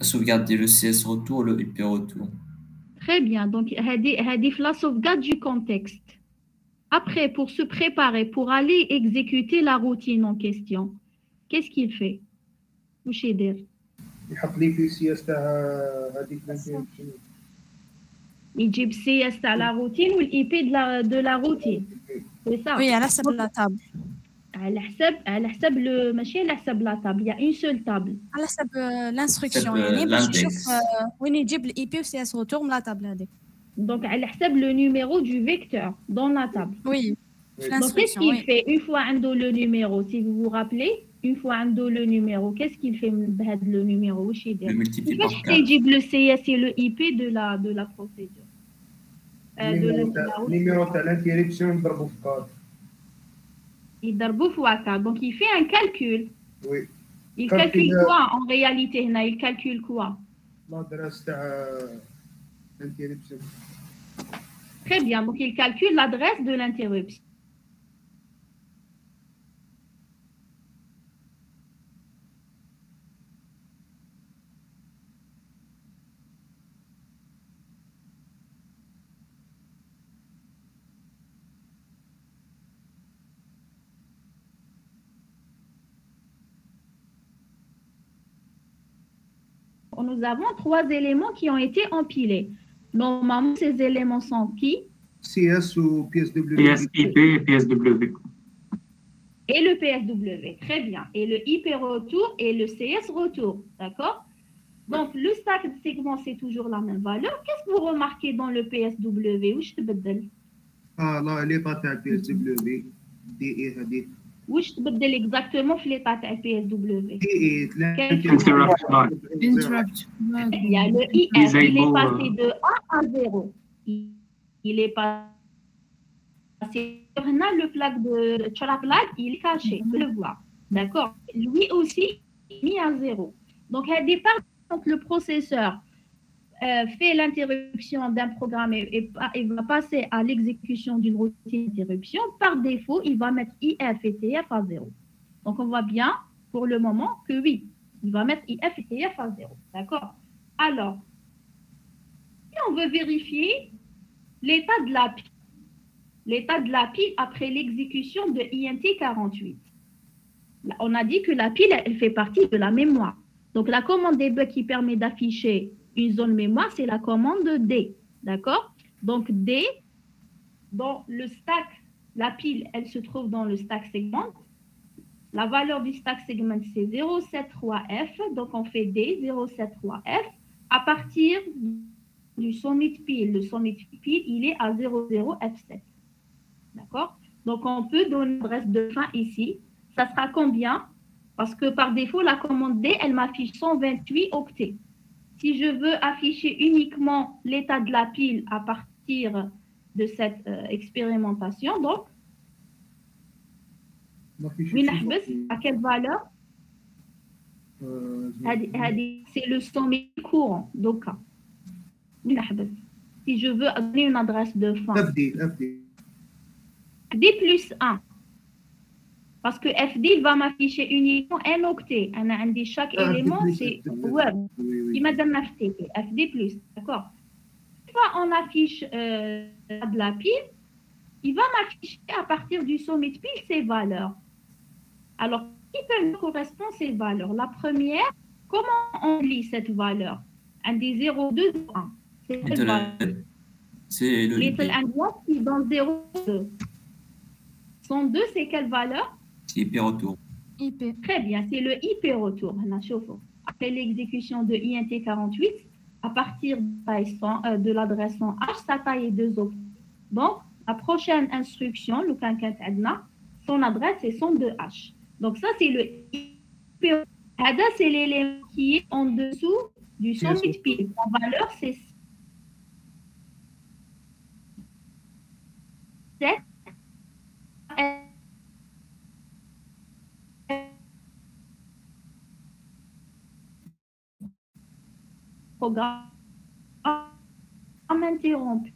sauvegarder le CS retour, le IP retour. Très bien. Donc, hadif la sauvegarde du contexte. Après, pour se préparer, pour aller exécuter la routine en question, qu'est-ce qu'il fait? واش يدير؟ يحط لي في السياس تاع هذيك يجيب CS تاع la routine ou l'IP de la routine. C'est ça. Oui, على حسب la table. على حسب ماشي على حسب la table. Il y a une seule table. على حسب l'instruction يعني باش يشوف وين يجيب الاي بي وسي اس روتور من لا تابل هذيك. Donc على حسب le numéro du vecteur dans la table. Oui. Donc qu'est-ce qu'il fait une fois عنده le numéro, si vous vous rappelez, une fois عنده le numéro, qu'est-ce qu'il fait بهذا le numéro واش يدير؟ كيفاش يجيب le CS et le IP de la procédure. numéro تاع l'interruption نضربو في 4. يضربو في 4. Donc il fait un calcul. Oui. Il calcule quoi en réalité هنا? Il calcule quoi? L'adresse تاع l'interruption. Très bien. Donc il calcule l'adresse de l'interruption. Nous avons 3 éléments qui ont été empilés. Normalement, ces éléments sont qui? CS ou PSW. PSIP et PSW. Et le PSW, très bien. Et le IP retour et le CS retour, d'accord? Donc, le stack de segments, c'est toujours la même valeur. Qu'est-ce que vous remarquez dans le PSW? Où je te بدل? Ah, là, l'état تاع PSW. DE هذيك. واش تبدل exactement في l'état تاع PSW? Interrupt. Il y a le IF, il est passé de 1 à 0. Il est passé هنا le flag de flag, il est caché, on peut le voir. D'accord? Lui aussi mis à 0. Donc à départ, quand le processeur fait l'interruption d'un programme et va passer à l'exécution d'une routine d'interruption, par défaut, il va mettre IF et TF à 0. Donc, on voit bien pour le moment que oui, il va mettre IF et TF à 0. D'accord? Alors, si on veut vérifier l'état de la pile, après l'exécution de INT 48. Là, on a dit que la pile, elle fait partie de la mémoire. Donc, la commande debug qui permet d'afficher une zone mémoire, c'est la commande D. D'accord? Donc, D, dans le stack, la pile, elle se trouve dans le stack segment. La valeur du stack segment, c'est 073F. Donc, on fait D, 073F. À partir du summit pile, le summit pile, il est à 00F7. D'accord? Donc, on peut donner l'adresse de fin ici. Ça sera combien? Parce que par défaut, la commande D, elle m'affiche 128 octets. Si je veux afficher uniquement l'état de la pile à partir de cette expérimentation, donc, à quelle valeur? C'est le sommet courant. Donc, si je veux donner une adresse de fin, FD plus 1. Parce que FD, il va m'afficher uniquement un octet. Chaque élément, c'est web. Il m'a donné FD plus. D'accord. Une fois on affiche de la pile, il va m'afficher à partir du sommet de pile ces valeurs. Alors, qui peut me correspondre ces valeurs? La première, comment on lit cette valeur? Un des 0, 2, 1. C'est quelle valeur? C'est le Little and what qui est dans 0, 2. 102, c'est quelle valeur? C'est IP retour. IP. Très bien, c'est le IP retour. Après l'exécution de INT 48, à partir de l'adresse en H, sa taille est 2 octets. Donc, la prochaine instruction, le canquin adna, son adresse est 102H. Donc, ça, c'est le IP. Hada, c'est l'élément qui est en dessous du summit pile. La valeur, c'est 7. Programme interrompu.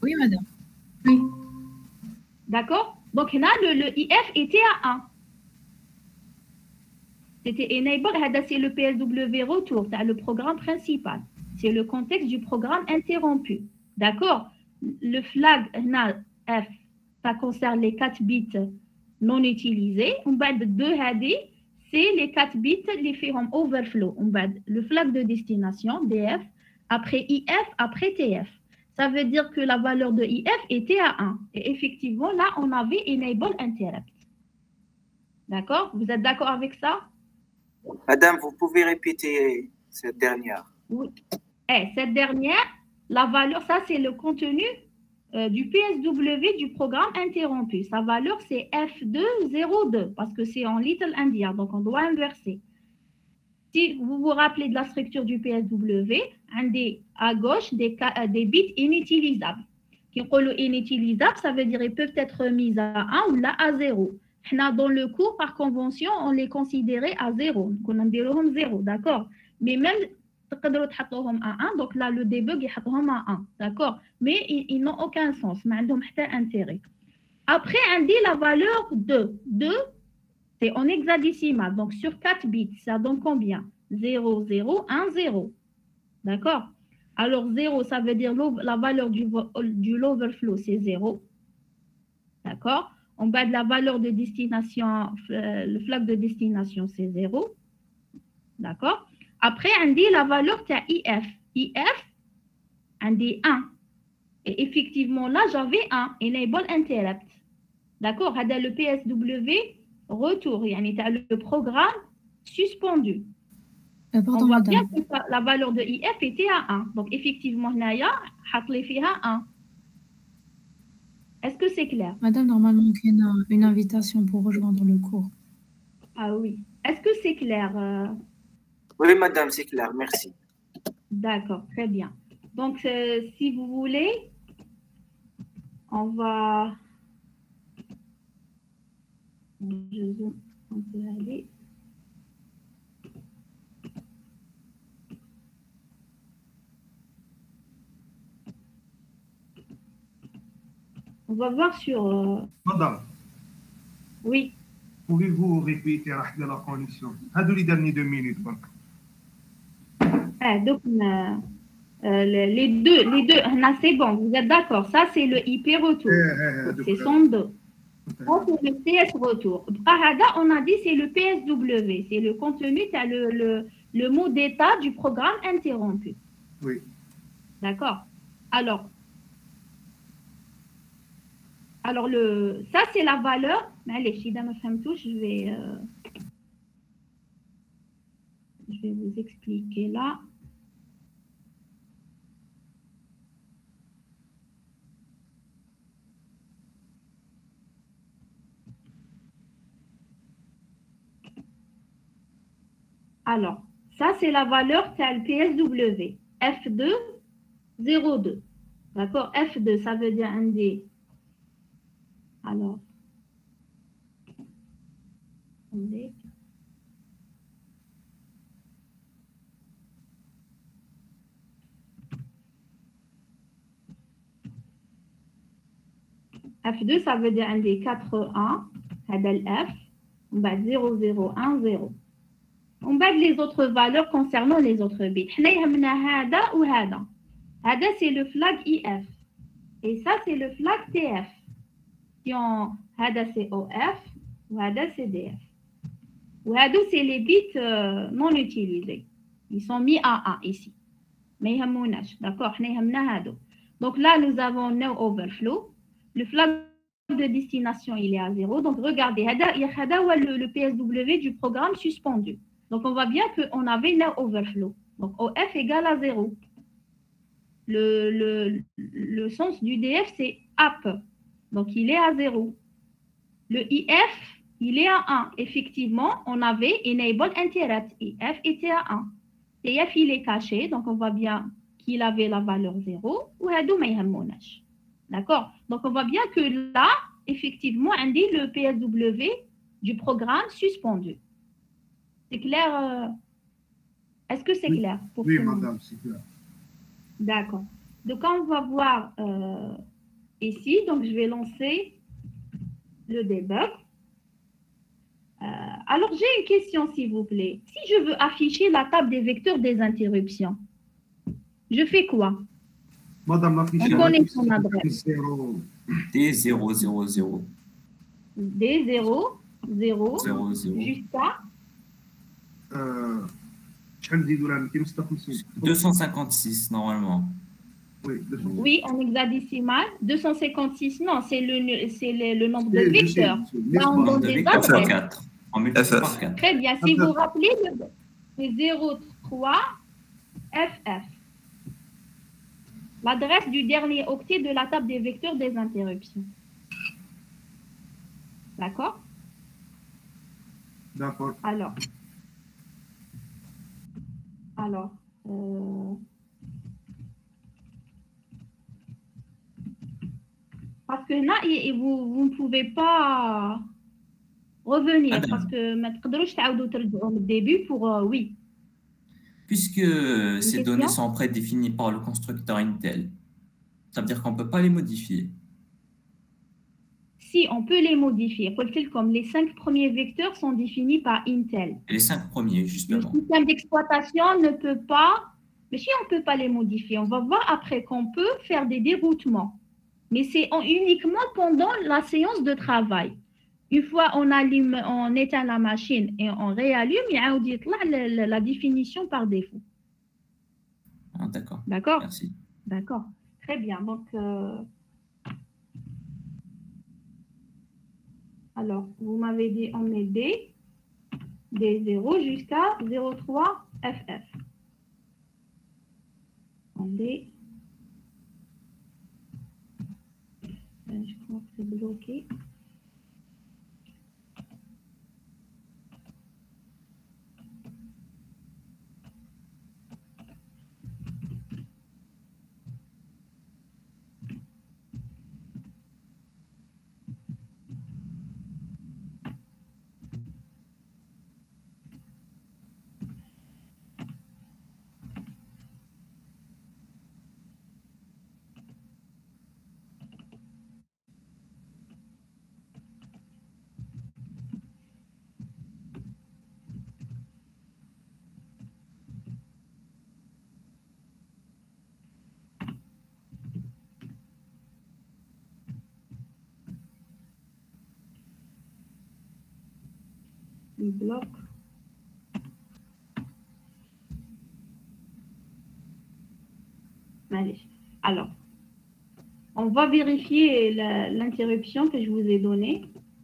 Oui, madame. Oui. D'accord? Donc, là, le IF était à 1. C'était enable, c'est le PSW retour, le programme principal. C'est le contexte du programme interrompu. D'accord? Le flag F, ça concerne les 4 bits non utilisés. On va de 2 HD, c'est les 4 bits, les feront overflow. On va le flag de destination, DF, après IF, après TF. Ça veut dire que la valeur de IF était à 1. Et effectivement, là, on avait enable interrupt. D'accord? Vous êtes d'accord avec ça? Madame, vous pouvez répéter cette dernière? Oui. Cette dernière, la valeur, ça c'est le contenu du PSW du programme interrompu. Sa valeur c'est F202 parce que c'est en Little Endian, donc on doit inverser. Si vous vous rappelez de la structure du PSW, à gauche des bits inutilisables. Qui ont inutilisables, ça veut dire qu'ils peuvent être mis à 1 ou là à 0. Dans le cours, par convention, on les considérait à 0. On a dit 0, d'accord? Mais même, à 1, donc là, le debug, il à 1, d'accord? Mais ils n'ont aucun sens, mais ils n'ont pas intérêt. Après, on dit la valeur 2. 2, c'est en hexadécimal, donc sur 4 bits, ça donne combien? 0, 0, 1, 0. D'accord? Alors, 0, ça veut dire la valeur du l'overflow, c'est 0. D'accord? En bas de la valeur de destination, le flag de destination, c'est 0. D'accord? Après, on dit la valeur de IF. IF, on dit 1. Et effectivement, là, j'avais 1. Enable interrupt. D'accord? C'est le PSW retour. Le programme suspendu. Pardon, on voit madame. bien que la valeur de IF était à 1. Donc, effectivement, là, il y a 1. Est-ce que c'est clair? Madame, normalement, il y a une invitation pour rejoindre le cours. Ah oui. Est-ce que c'est clair? Oui, madame, c'est clair. Merci. D'accord, très bien. Donc, si vous voulez, on va... On peut aller... On va voir sur... Madame, Oui. pouvez-vous répéter la connexion? Les dernières 2 minutes. Donc, les deux, c'est bon, vous êtes d'accord. Ça, c'est le IP retour. C'est 102. Ça, c'est le CS retour. On a dit c'est le PSW. C'est le contenu, le mot d'état du programme interrompu. Oui. D'accord. Alors, ça, c'est la valeur. Mais allez, je vais vous expliquer là. Alors, ça, c'est la valeur telle PSW. F2, 02. D'accord? F2, ça veut dire un D. Alors, attendez. F2, ça veut dire un des 4 1, F, on va 0, 0, 1, 0. On va les autres valeurs concernant les autres bits. Hada, c'est le flag IF. Et ça, c'est le flag TF. Hada, c'est OF. Ou Hada, c'est DF. Ou Hada, c'est les bits non utilisés. Ils sont mis à 1 ici. Mais d'accord? Donc là, nous avons no overflow. Le flag de destination, il est à 0. Donc, regardez, il y a le PSW du programme suspendu. Donc, on voit bien qu'on avait no overflow. Donc, OF égale à 0. Le sens du DF, c'est up. Donc, il est à 0. Le IF, il est à 1. Effectivement, on avait enable interrupt. IF était à 1. TF, il est caché. Donc, on voit bien qu'il avait la valeur 0. Ou hadou ma yhamounash. D'accord? Donc, on voit bien que là, effectivement, on dit le PSW du programme suspendu. C'est clair? Est-ce que c'est clair? Oui, madame, c'est clair. D'accord. Donc, on va voir ici. Donc, je vais lancer le debug. Alors, j'ai une question, s'il vous plaît. Si je veux afficher la table des vecteurs des interruptions, je fais quoi? Madame, l'affichage. On connaît son adresse. D000. D0, 0, 00. jusqu'à شحال نزيدو لها 256 256 normalement. Oui, 256. oui, en hexadécimal. 256, non, c'est le nombre de Je sais, vecteurs. je sais. Là, on donne De des vecteur adresses. 4. On multiplie par 4. Très bien. Si vous vous rappelez, c'est 03 FF. L'adresse du dernier octet de la table des vecteurs des interruptions. D'accord? D'accord. Alors, parce que là, vous ne pouvez pas revenir Madame. parce que ما تقدروش تعاودوا ترجعوا من الدébut pour oui. Puisque ces données sont prédéfinies par le constructeur Intel, ça veut dire qu'on ne peut pas les modifier. Si, on peut les modifier. Comme les 5 premiers vecteurs sont définis par Intel. Et les 5 premiers, Le justement. système d'exploitation ne peut pas, mais si on ne peut pas les modifier, on va voir après qu'on peut faire des déroutements. Mais c'est uniquement pendant la séance de travail. Une fois on éteint la machine et on réallume, il y a la définition par défaut. Ah, d'accord. D'accord? Merci. D'accord. Très bien. Donc, alors, vous m'avez dit on met D0 jusqu'à 03 FF. Attendez. Je crois que c'est bloqué. Il bloque. Allez. Alors, on va vérifier l'interruption que je vous ai donnée.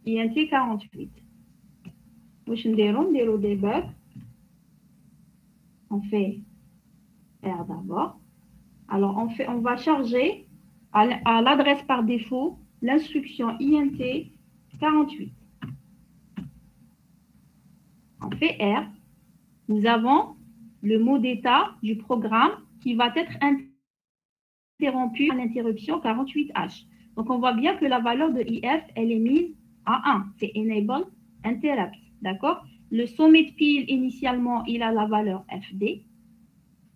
INT 48. واش نديرو debug. On fait R d'abord. Alors, on va charger à l'adresse par défaut l'instruction INT 48. On fait R. Nous avons le mot d'état du programme qui va être interrompu à l'interruption 48H. Donc, on voit bien que la valeur de IF, elle est mise à 1. C'est Enable Interrupt. D'accord? Le sommet de pile, initialement, il a la valeur FD.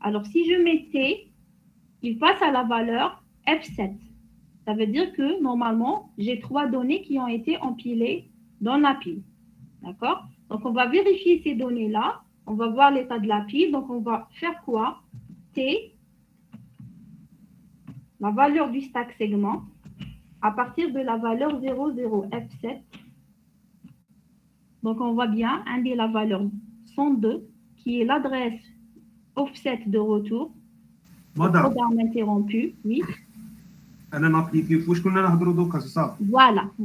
Alors, si je mets T, il passe à la valeur F7. Ça veut dire que, normalement, j'ai 3 données qui ont été empilées dans la pile. D'accord? Donc, on va vérifier ces données-là. On va voir l'état de la pile. Donc, on va faire quoi? T, la valeur du stack segment, à partir de la valeur 00 F7. Donc, on voit bien, la valeur 102, qui est l'adresse offset de retour. Madame. Programme interrompu, oui.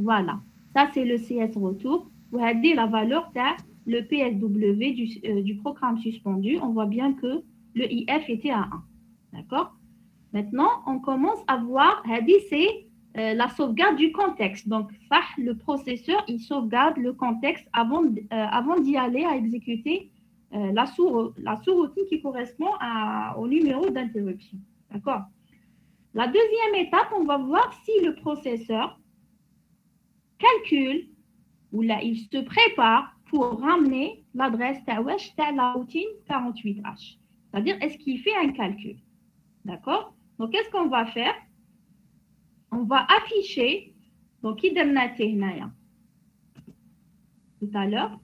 Voilà. Ça, c'est le CS retour. Vous avez la valeur de le PSW du programme suspendu. On voit bien que le IF était à 1. D'accord? Maintenant, on commence à voir, c'est la sauvegarde du contexte. Donc, ça, le processeur, il sauvegarde le contexte avant d'y aller à exécuter la sous-routine qui correspond au numéro d'interruption. D'accord? La deuxième étape, on va voir si le processeur calcule ou là, il se prépare pour ramener l'adresse de la routine 48H. C'est-à-dire, est-ce qu'il fait un calcul? D'accord? Donc, qu'est-ce qu'on va faire? On va afficher. Donc, qui donne tout à l'heure,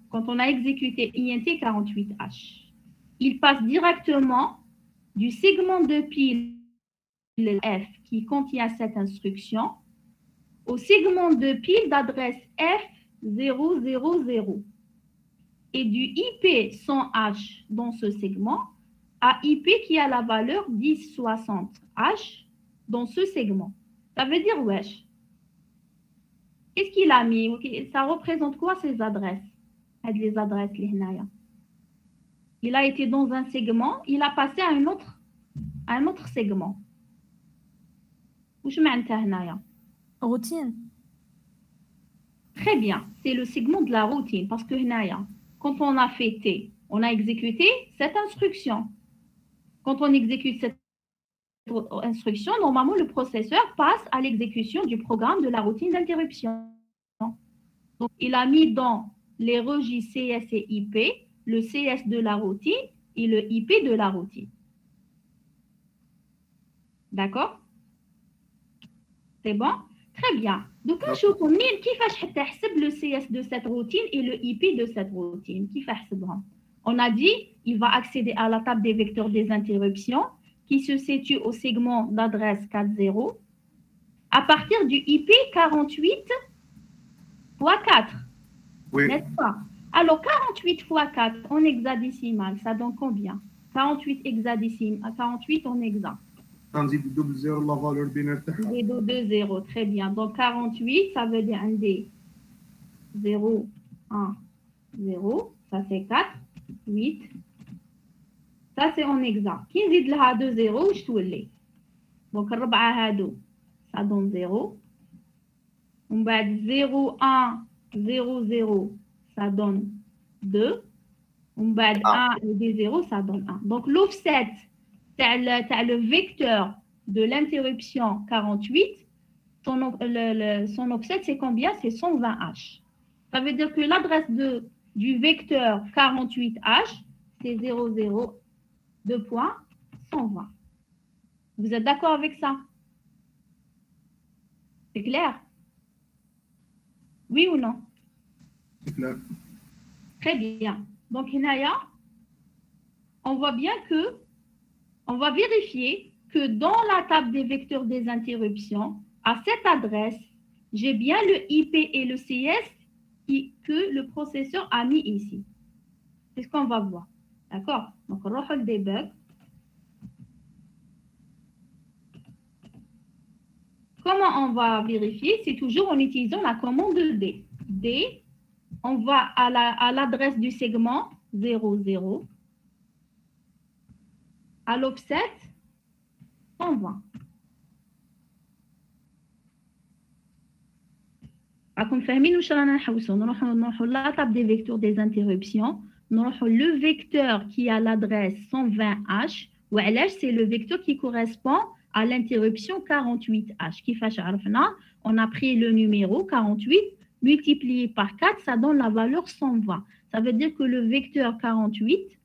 quand on a exécuté INT 48H, il passe directement du segment de pile F qui contient cette instruction au segment de pile d'adresse F000 et du IP 100H dans ce segment à IP qui a la valeur 1060H dans ce segment. Ça veut dire wesh. Qu'est-ce qu'il a mis? Ça représente quoi ces adresses? Les adresses, il a été dans un segment, il a passé à un autre segment. Routine. Très bien, c'est le segment de la routine parce que quand on a fait T, on a exécuté cette instruction. Quand on exécute cette instruction, normalement, le processeur passe à l'exécution du programme de la routine d'interruption. Donc, il a mis dans les registres CS et IP le CS de la routine et le IP de la routine. D'accord? C'est bon? Très bien. Donc, le CS de cette routine et le IP de cette routine. On a dit, il va accéder à la table des vecteurs des interruptions qui se situe au segment d'adresse 4.0 à partir du IP 48 x 4. Oui. N'est-ce pas? Alors, 48 x 4 en hexadécimal, ça donne combien? 48 hexadécimal, 48 en hexa. Tandis que double 0, la valeur binaire. Des 2 0, très bien. Donc, 48, ça veut dire un D. 0, 1, 0, ça c'est 4, 8. Ça, c'est en hexa. Qui nzid laha 2 0, je تولي. Donc, الربعة هادو, ça donne 0. On va 0, 1, 0, 0, ça donne 2. On va 1 et 0, ça donne 1. Donc, l'offset, le vecteur de l'interruption 48, son offset, c'est combien? C'est 120H. Ça veut dire que l'adresse du vecteur 48H, c'est 0, 0, 2 points, 120. Vous êtes d'accord avec ça? C'est clair? Oui ou non? C'est clair. Très bien. Donc, Hinaya, on voit bien que, on va vérifier que dans la table des vecteurs des interruptions, à cette adresse, j'ai bien le IP et le CS que le processeur a mis ici. C'est ce qu'on va voir. D'accord? Donc, on va le debug. Comment on va vérifier? C'est toujours en utilisant la commande D. D, on va à l'adresse du segment 0, 0. À l'offset, 120. راكم فاهمين واش رانا نحوسوا نروحوا لا table des vecteurs des interruptions نروحوا le vecteur qui a l'adresse 120H وعلاش c'est le vecteur qui correspond à l'interruption 48H كيفاش عرفنا on a pris le numéro 48 multiplié par 4 ça donne la valeur 120 ça veut dire que le vecteur 48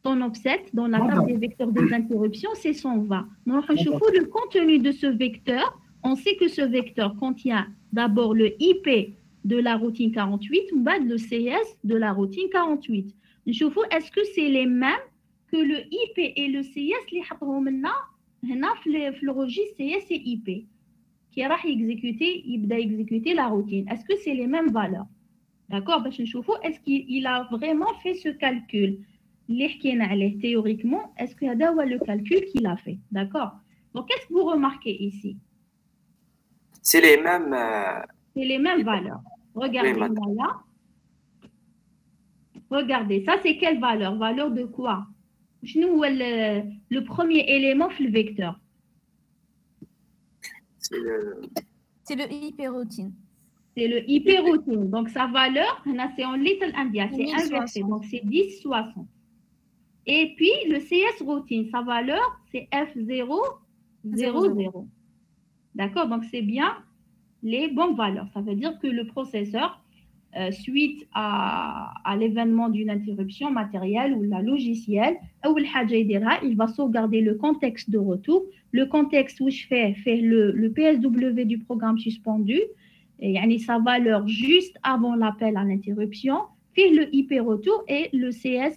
son offset dans la table des vecteurs des interruptions c'est 120 نروحوا نشوفوا le contenu de ce vecteur. On sait que ce vecteur contient d'abord le IP de la routine 48 ou le CS de la routine 48. Est-ce que c'est les mêmes que le IP et le CS qui sont le registre CS et IP qui va exécuter la routine? Est-ce que c'est les mêmes valeurs? D'accord? Est-ce qu'il a vraiment fait ce calcul? Théoriquement, est-ce que c'est le calcul qu'il a fait? D'accord? Donc, qu'est-ce que vous remarquez ici? C'est les mêmes. C'est les mêmes valeurs. Regardez là. Regardez, ça c'est quelle valeur? Valeur de quoi? Le premier élément le vecteur. C'est le IP routine. C'est le IP routine. Donc sa valeur, c'est en little india, c'est inversé. Donc c'est 10, 60. Et puis le CS routine, sa valeur, c'est F0, 0, 0. D'accord, donc c'est bien les bonnes valeurs. Ça veut dire que le processeur suite à l'événement d'une interruption matérielle ou la logicielle, il va sauvegarder le contexte de retour. Le contexte où je fais le PSW du programme suspendu, et sa valeur juste avant l'appel à l'interruption, fait le IP retour et le CS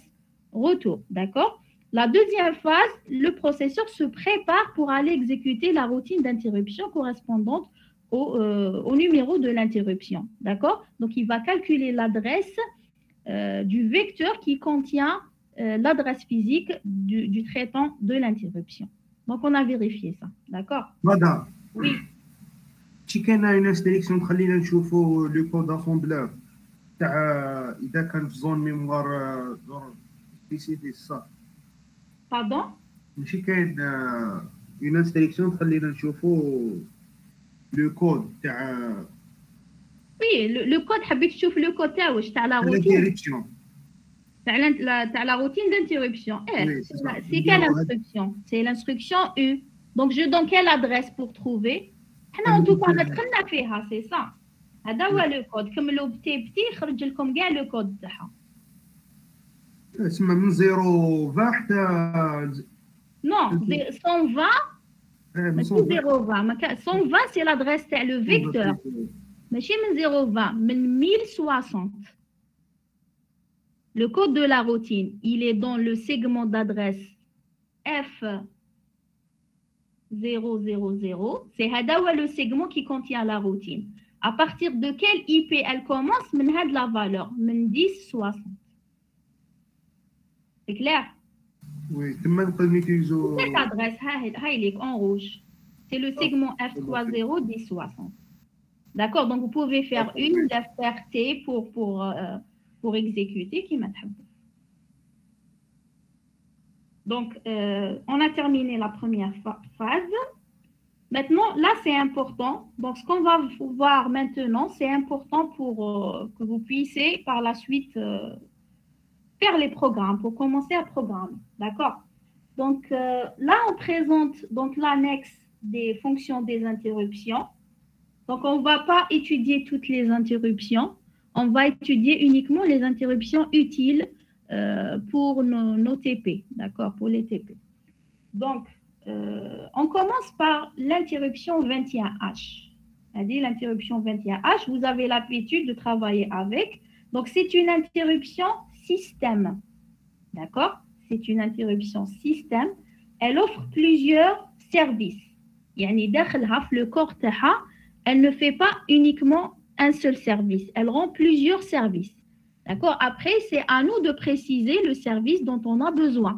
retour. D'accord? La deuxième phase, le processeur se prépare pour aller exécuter la routine d'interruption correspondante au numéro de l'interruption. D'accord? Donc, il va calculer l'adresse du vecteur qui contient l'adresse physique du traitant de l'interruption. Donc, on a vérifié ça. D'accord? Madame. Oui. Si كاينه une instruction تخلينا نشوفوا le code d'assembleur تاع اذا كان في زون ميموار سبيسيفيك صح. Pardon? ماشي كاين une instruction تخلينا نشوفوا le code تاع Oui, le code حبيت تشوف le code تاع la routine. تاع la routine d'interruption. C'est quelle instruction? C'est l'instruction U. Donc je donne quelle adresse pour trouver? حنا en tout cas دخلنا فيها, c'est ça. هذا هو le code. كملوا بتي خرج لكم كاع le code تاعها. اسمها من 0 حتى Non, 120 ماشي 020. 120 c'est l'adresse تاع le vecteur. ماشي من 020, من 1060. Le code de la routine, il est dans le segment d'adresse F000. C'est le segment qui contient la routine. À partir de quel IP elle commence? De la valeur, 1060. C'est clair? Oui, cette adresse, en rouge. C'est le segment F30 1060. D'accord? Donc, vous pouvez faire une, la faire T pour exécuter qui m'a trouvé. Donc, on a terminé la première phase. Maintenant, là, c'est important. Donc, ce qu'on va voir maintenant, c'est important pour que vous puissiez par la suite faire les programmes, pour commencer à programmer. D'accord? Donc, là, on présente l'annexe des fonctions des interruptions. Donc, on ne va pas étudier toutes les interruptions. On va étudier uniquement les interruptions utiles pour nos TP, d'accord, pour les TP. Donc, on commence par l'interruption 21H. C'est-à-dire l'interruption 21H, vous avez l'habitude de travailler avec. Donc, c'est une interruption système, d'accord? C'est une interruption système. Elle offre plusieurs services. يعني داخلها في le corps تاعها, elle ne fait pas uniquement un seul service. Elle rend plusieurs services. D'accord? Après, c'est à nous de préciser le service dont on a besoin.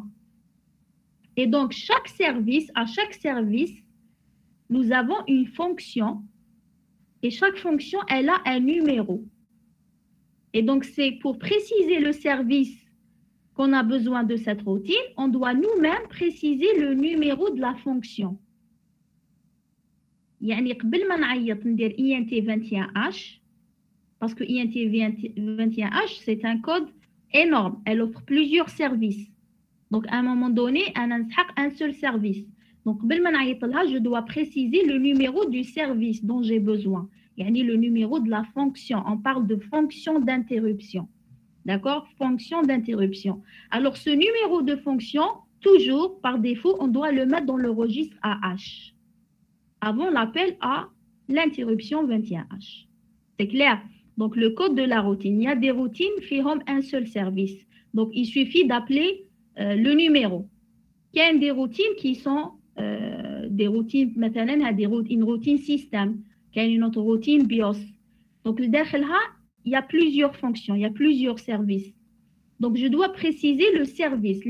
Et donc, à chaque service, nous avons une fonction. Et chaque fonction, elle a un numéro. Et donc, c'est pour préciser le service qu'on a besoin de cette routine, on doit nous-mêmes préciser le numéro de la fonction. يعني قبل ما نعيط ندير INT 21H, parce que INT 21H, c'est un code énorme. Elle offre plusieurs services. Donc, à un moment donné, on a un seul service. Donc, je dois préciser le numéro du service dont j'ai besoin. Yani le numéro de la fonction. On parle de fonction d'interruption. D'accord? Fonction d'interruption. Alors, ce numéro de fonction, toujours, par défaut, on doit le mettre dans le registre AH. Avant l'appel à l'interruption 21H. C'est clair? Donc, le code de la routine. Il y a des routines qui ont un seul service. Donc, il suffit d'appeler le numéro. Il y a des routines qui sont des routines, maintenant, une routine système. Il y a une autre routine BIOS. Donc, il y a plusieurs fonctions, il y a plusieurs services. Donc, je dois préciser le service.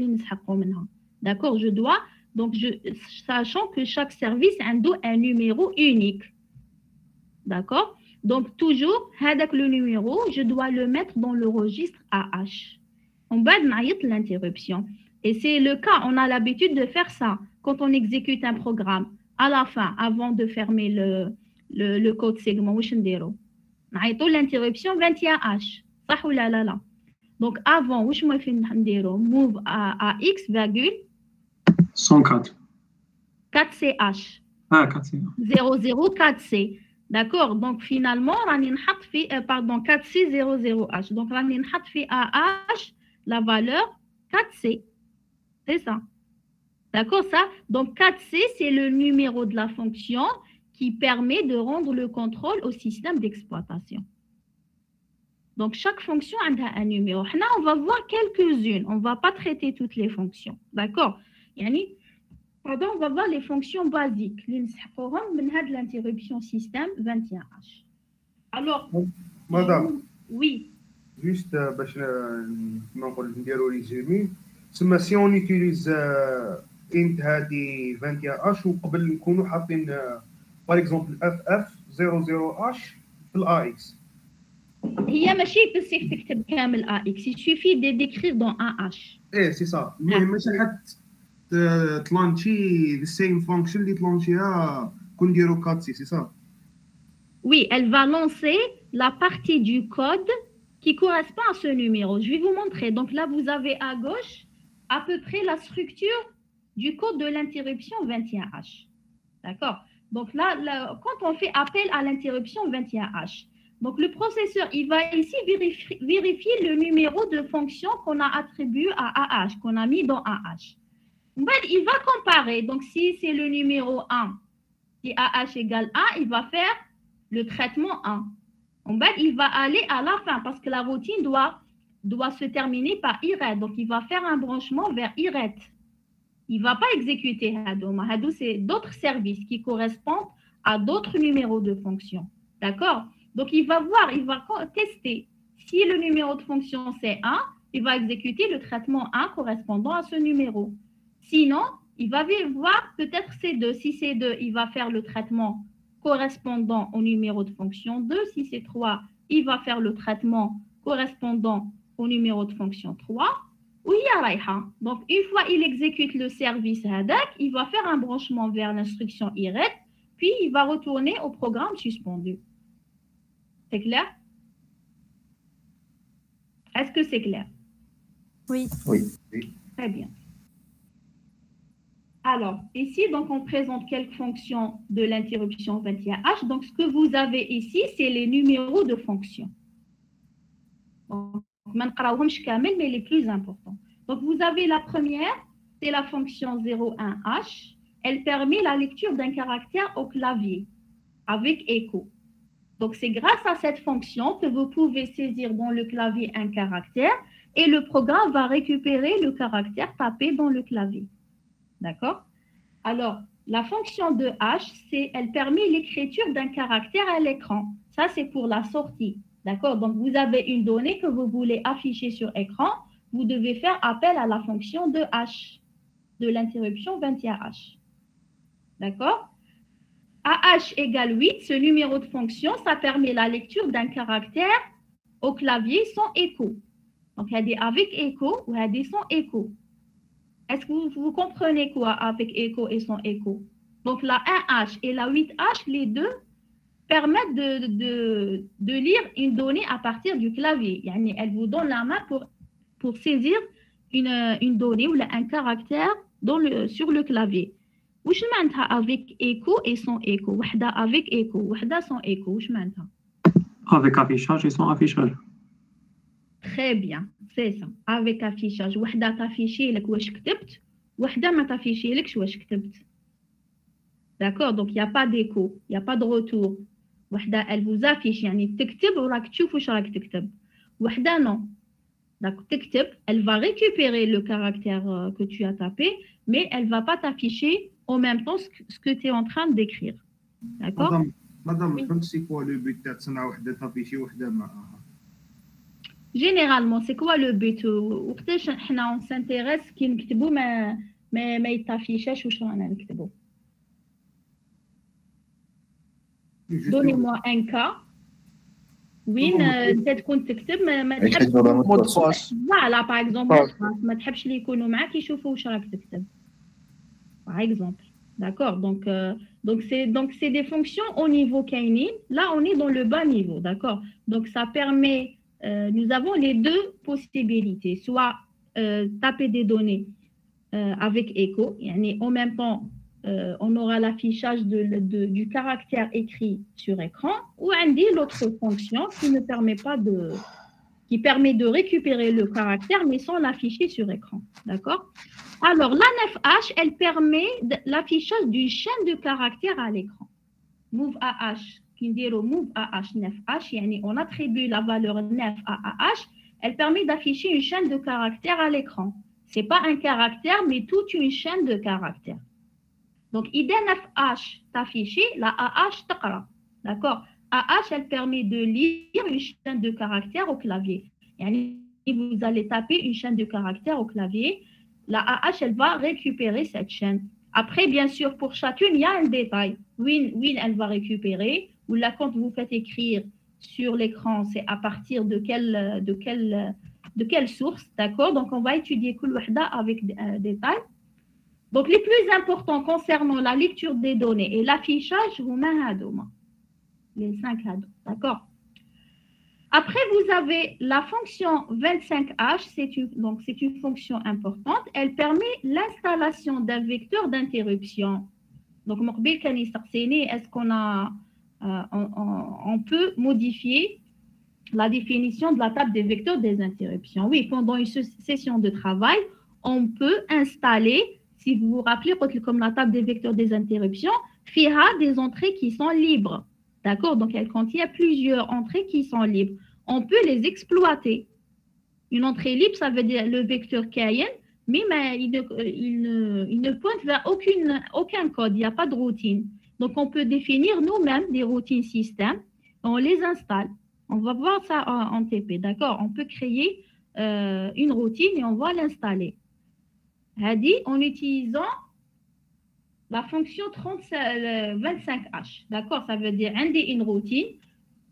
D'accord? Je dois, sachant que chaque service a un numéro unique. D'accord? Donc, toujours, avec le numéro, je dois le mettre dans le registre AH. On va de l'interruption. Et c'est le cas, on a l'habitude de faire ça quand on exécute un programme. À la fin, avant de fermer le code segment, l'interruption 21H. صح ولا لا? Donc, avant, move à X, 104. 4CH. Ah, 4C. 004C. D'accord, donc finalement, راني نحط في pardon 4C00H. Donc راني نحط في AH la valeur 4C. C'est ça. D'accord, ça. Donc 4C, c'est le numéro de la fonction qui permet de rendre le contrôle au système d'exploitation. Donc chaque fonction a un numéro. Là, on va voir quelques-unes. On ne va pas traiter toutes les fonctions. D'accord. Pardon, on va voir les fonctions basiques. L'interruption système 21H. Alors, madame. Oui. Juste, si on utilise int هذه 21H وقبل نكونوا حاطين par exemple FF00H في الAX. هي ماشي بصح تكتب كامل AX. Il suffit de décrire dans AH. ايه سي صا. المهم ماشي حتى تلانشي the same function اللي تلانشيها كون نديرو 4C سي صا. Oui, elle va lancer la partie du code qui correspond à ce numéro. Je vais vous montrer. Donc là, vous avez à gauche à peu près la structure du code de l'interruption 21H. D'accord? Donc là, quand on fait appel à l'interruption 21H, donc le processeur, il va ici vérifier le numéro de fonction qu'on a attribué à AH, qu'on a mis dans AH. Il va comparer. Donc si c'est le numéro 1, si AH égale 1, il va faire le traitement 1. Il va aller à la fin parce que la routine doit se terminer par IRET. Donc, il va faire un branchement vers IRET. Il ne va pas exécuter Hadou. Hadou, c'est d'autres services qui correspondent à d'autres numéros de fonction. D'accord? Donc, il va voir, il va tester. Si le numéro de fonction, c'est 1, il va exécuter le traitement 1 correspondant à ce numéro. Sinon, il va voir peut-être c'est 2. Si c'est 2, il va faire le traitement correspondant au numéro de fonction 2. Si c'est 3, il va faire le traitement correspondant au numéro de fonction 3. Donc, une fois il exécute le service HADAC, il va faire un branchement vers l'instruction IRET, puis il va retourner au programme suspendu. C'est clair? Est-ce que c'est clair? Oui. Oui. Très bien. Alors, ici, donc, on présente quelques fonctions de l'interruption 21H. Donc, ce que vous avez ici, c'est les numéros de fonctions. Mais les plus importants. Donc, vous avez la première, c'est la fonction 01H. Elle permet la lecture d'un caractère au clavier avec écho. Donc, c'est grâce à cette fonction que vous pouvez saisir dans le clavier un caractère et le programme va récupérer le caractère tapé dans le clavier. D'accord? Alors, la fonction de H, elle permet l'écriture d'un caractère à l'écran. Ça, c'est pour la sortie. D'accord? Donc, vous avez une donnée que vous voulez afficher sur écran. Vous devez faire appel à la fonction de H, de l'interruption 21H. D'accord? AH égale 8, ce numéro de fonction, ça permet la lecture d'un caractère au clavier sans écho. Donc, il y a des avec écho ou il y a des sans écho. Est-ce que vous comprenez quoi avec écho et sans écho? Donc, la 1H et la 8H, les deux, permettent de lire une donnée à partir du clavier. Elle vous donne la main pour saisir une donnée ou un caractère sur le clavier. واش معناتها avec écho et sans écho؟ وحده avec écho وحده sans écho. واش معناتها؟ Avec affichage et sans affichage. Très bien, c'est ça. Avec affichage. وحده تافيشي لك واش كتبت وحده ما تافيشي لكش واش كتبت. D'accord? Donc il n'y a pas d'écho, il n'y a pas de retour. وحده elle vous affiche يعني تكتب وراك تشوف واش راك تكتب. وحده non. Donc تكتب, elle va récupérer le caractère que tu as tapé, mais elle ne va pas t'afficher en même temps ce que tu es en train d'écrire. D'accord? Madame, c'est quoi le but d'afficher Généralement, c'est quoi le but? On s'intéresse qui نكتبوا ما يتافيشاش واش رانا نكتبوا. Donnez-moi un cas. وين انت تكون تكتب ما تحبش فوالا باغ اكزومبل ما تحبش اللي يكونوا معاك يشوفوا واش راك تكتب باغ اكزومبل. D'accord, donc c'est des fonctions au niveau كاينين. Là on est dans le bas niveau, d'accord? Donc ça permet nous avons les deux possibilités, soit taper des données avec écho, يعني en même temps on aura l'affichage du caractère écrit sur écran, ou on dit l'autre fonction qui permet de récupérer le caractère mais sans l'afficher sur écran. D'accord? Alors, la 9H, elle permet l'affichage d'une chaîne de caractères à l'écran. Move AH, qui dit move AH 9H, on attribue la valeur 9 à AH, elle permet d'afficher une chaîne de caractères à l'écran. Ce n'est pas un caractère, mais toute une chaîne de caractères. Donc, idée 9H t'affiche, la AH taqra. D'accord? AH, elle permet de lire une chaîne de caractères au clavier. Vous allez taper une chaîne de caractères au clavier. La AH, elle va récupérer cette chaîne. Après, bien sûr, pour chacune, il y a un détail. Win, elle va récupérer. Ou là, quand vous faites écrire sur l'écran, c'est à partir de quelle source. D'accord? Donc, on va étudier kul wahda avec détail. Donc, les plus importants concernant la lecture des données et l'affichage, les 5 hados. D'accord? Après, vous avez la fonction 25H, c'est une fonction importante. Elle permet l'installation d'un vecteur d'interruption. Donc, est-ce qu'on peut modifier la définition de la table des vecteurs des interruptions? Oui, pendant une session de travail, on peut installer, si vous vous rappelez, comme la table des vecteurs des interruptions, il y a des entrées qui sont libres. D'accord? Donc, elle contient plusieurs entrées qui sont libres. On peut les exploiter. Une entrée libre, ça veut dire le vecteur Cayenne, mais il ne pointe vers aucun code. Il n'y a pas de routine. Donc, on peut définir nous-mêmes des routines système. On les installe. On va voir ça en TP. D'accord? On peut créer une routine et on va l'installer. En utilisant la fonction 25H. D'accord? Ça veut dire une routine.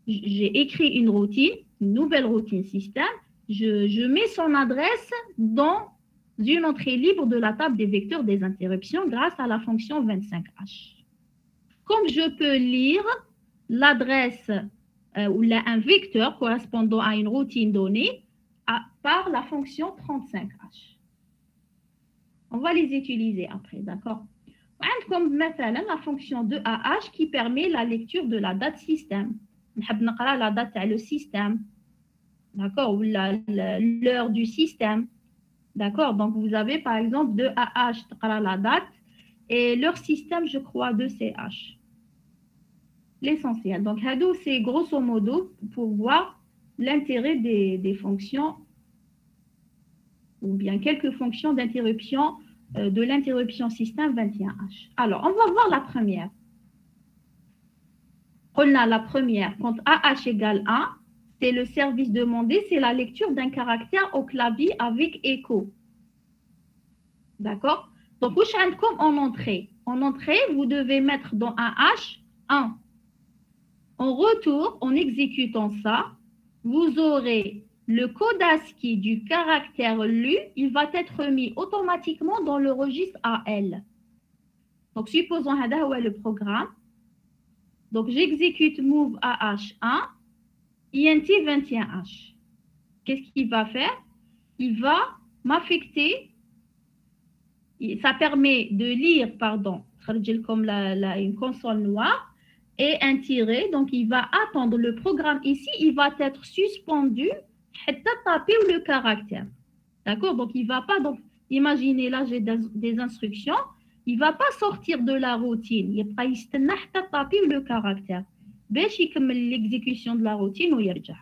J'ai écrit une routine, une nouvelle routine système. Je mets son adresse dans une entrée libre de la table des vecteurs des interruptions grâce à la fonction 25H. Comme je peux lire l'adresse ou un vecteur correspondant à une routine donnée par la fonction 35H. On va les utiliser après, d'accord? Comme la fonction 2AH qui permet la lecture de la date système. La date le système, d'accord, ou l'heure du système, d'accord. Donc vous avez par exemple 2AH la date et leur système, je crois, 2CH. L'essentiel. Donc c'est grosso modo pour voir l'intérêt des fonctions ou bien quelques fonctions d'interruption de l'interruption système 21H. Alors on va voir la première. On a la première, quand AH égale 1, c'est le service demandé, c'est la lecture d'un caractère au clavier avec écho. D'accord? Donc, comme en entrée. En entrée, vous devez mettre dans un H 1. En retour, en exécutant ça, vous aurez le code ASCII du caractère lu, il va être mis automatiquement dans le registre AL. Donc, supposons que le programme. Donc, j'exécute move AH1, INT 21H. Qu'est-ce qu'il va faire? Il va m'affecter, ça permet de lire, comme une console noire, et un tiret. Donc, il va attendre le programme ici, il va être suspendu, taper le caractère. D'accord? Donc, il ne va pas, donc, imaginez là, j'ai des instructions. Il ne va pas sortir de la routine. Il va taper le caractère. L'exécution de la routine ou yarja.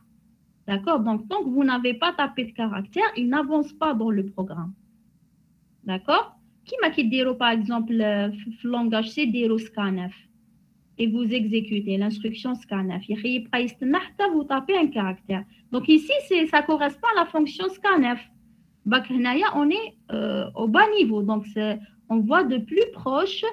D'accord? Donc, tant que vous n'avez pas tapé de caractère, il n'avance pas dans le programme. D'accord? Qui m'a dit, par exemple, le langage C, scanf. Et vous exécutez l'instruction scanf. Vous tapez un caractère. Donc, ici, ça correspond à la fonction scanf. On est au bas niveau. Donc, on voit de plus proche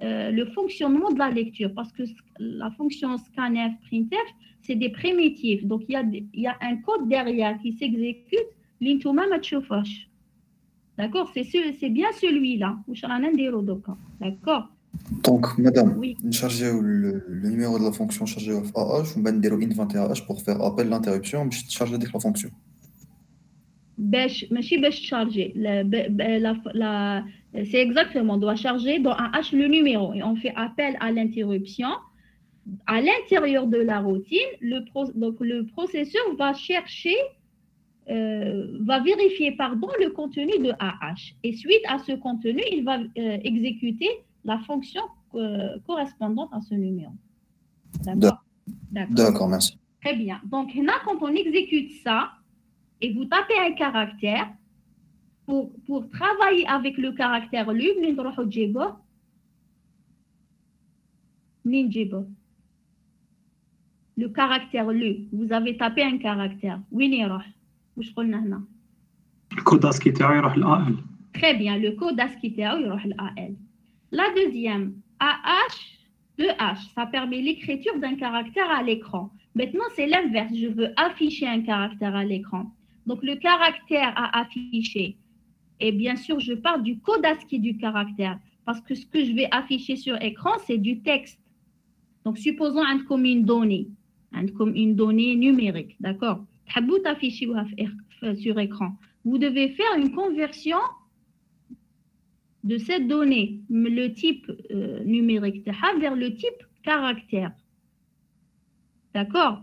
le fonctionnement de la lecture parce que la fonction scanf, printf, c'est des primitifs. Donc, il y a un code derrière qui s'exécute. D'accord? C'est bien celui-là. D'accord? Donc, madame, oui. Chargez le numéro de la fonction chargée of AH, ou bien int21H pour faire appel à l'interruption, je charge la fonction. ماشي باش تشارجي C'est exactement, on doit charger dans un H le numéro et on fait appel à l'interruption. À l'intérieur de la routine, donc le processeur va chercher, va vérifier le contenu de AH. Et suite à ce contenu, il va exécuter la fonction correspondante à ce numéro. D'accord? D'accord, merci. Très bien. Donc, là, quand on exécute ça, et vous tapez un caractère, pour travailler avec le caractère lu, le caractère lu, vous avez tapé un caractère. Le code ASCII يروح l'AL. Très bien, le code ASCII يروح l'AL. La deuxième, AH, ça permet l'écriture d'un caractère à l'écran. Maintenant, c'est l'inverse. Je veux afficher un caractère à l'écran. Donc, le caractère à afficher, et bien sûr, je parle du code ASCII du caractère, parce que ce que je vais afficher sur écran, c'est du texte. Donc, supposons comme une donnée numérique, d'accord? Afficher sur écran. Vous devez faire une conversion de cette donnée, le type numérique, vers le type caractère. D'accord?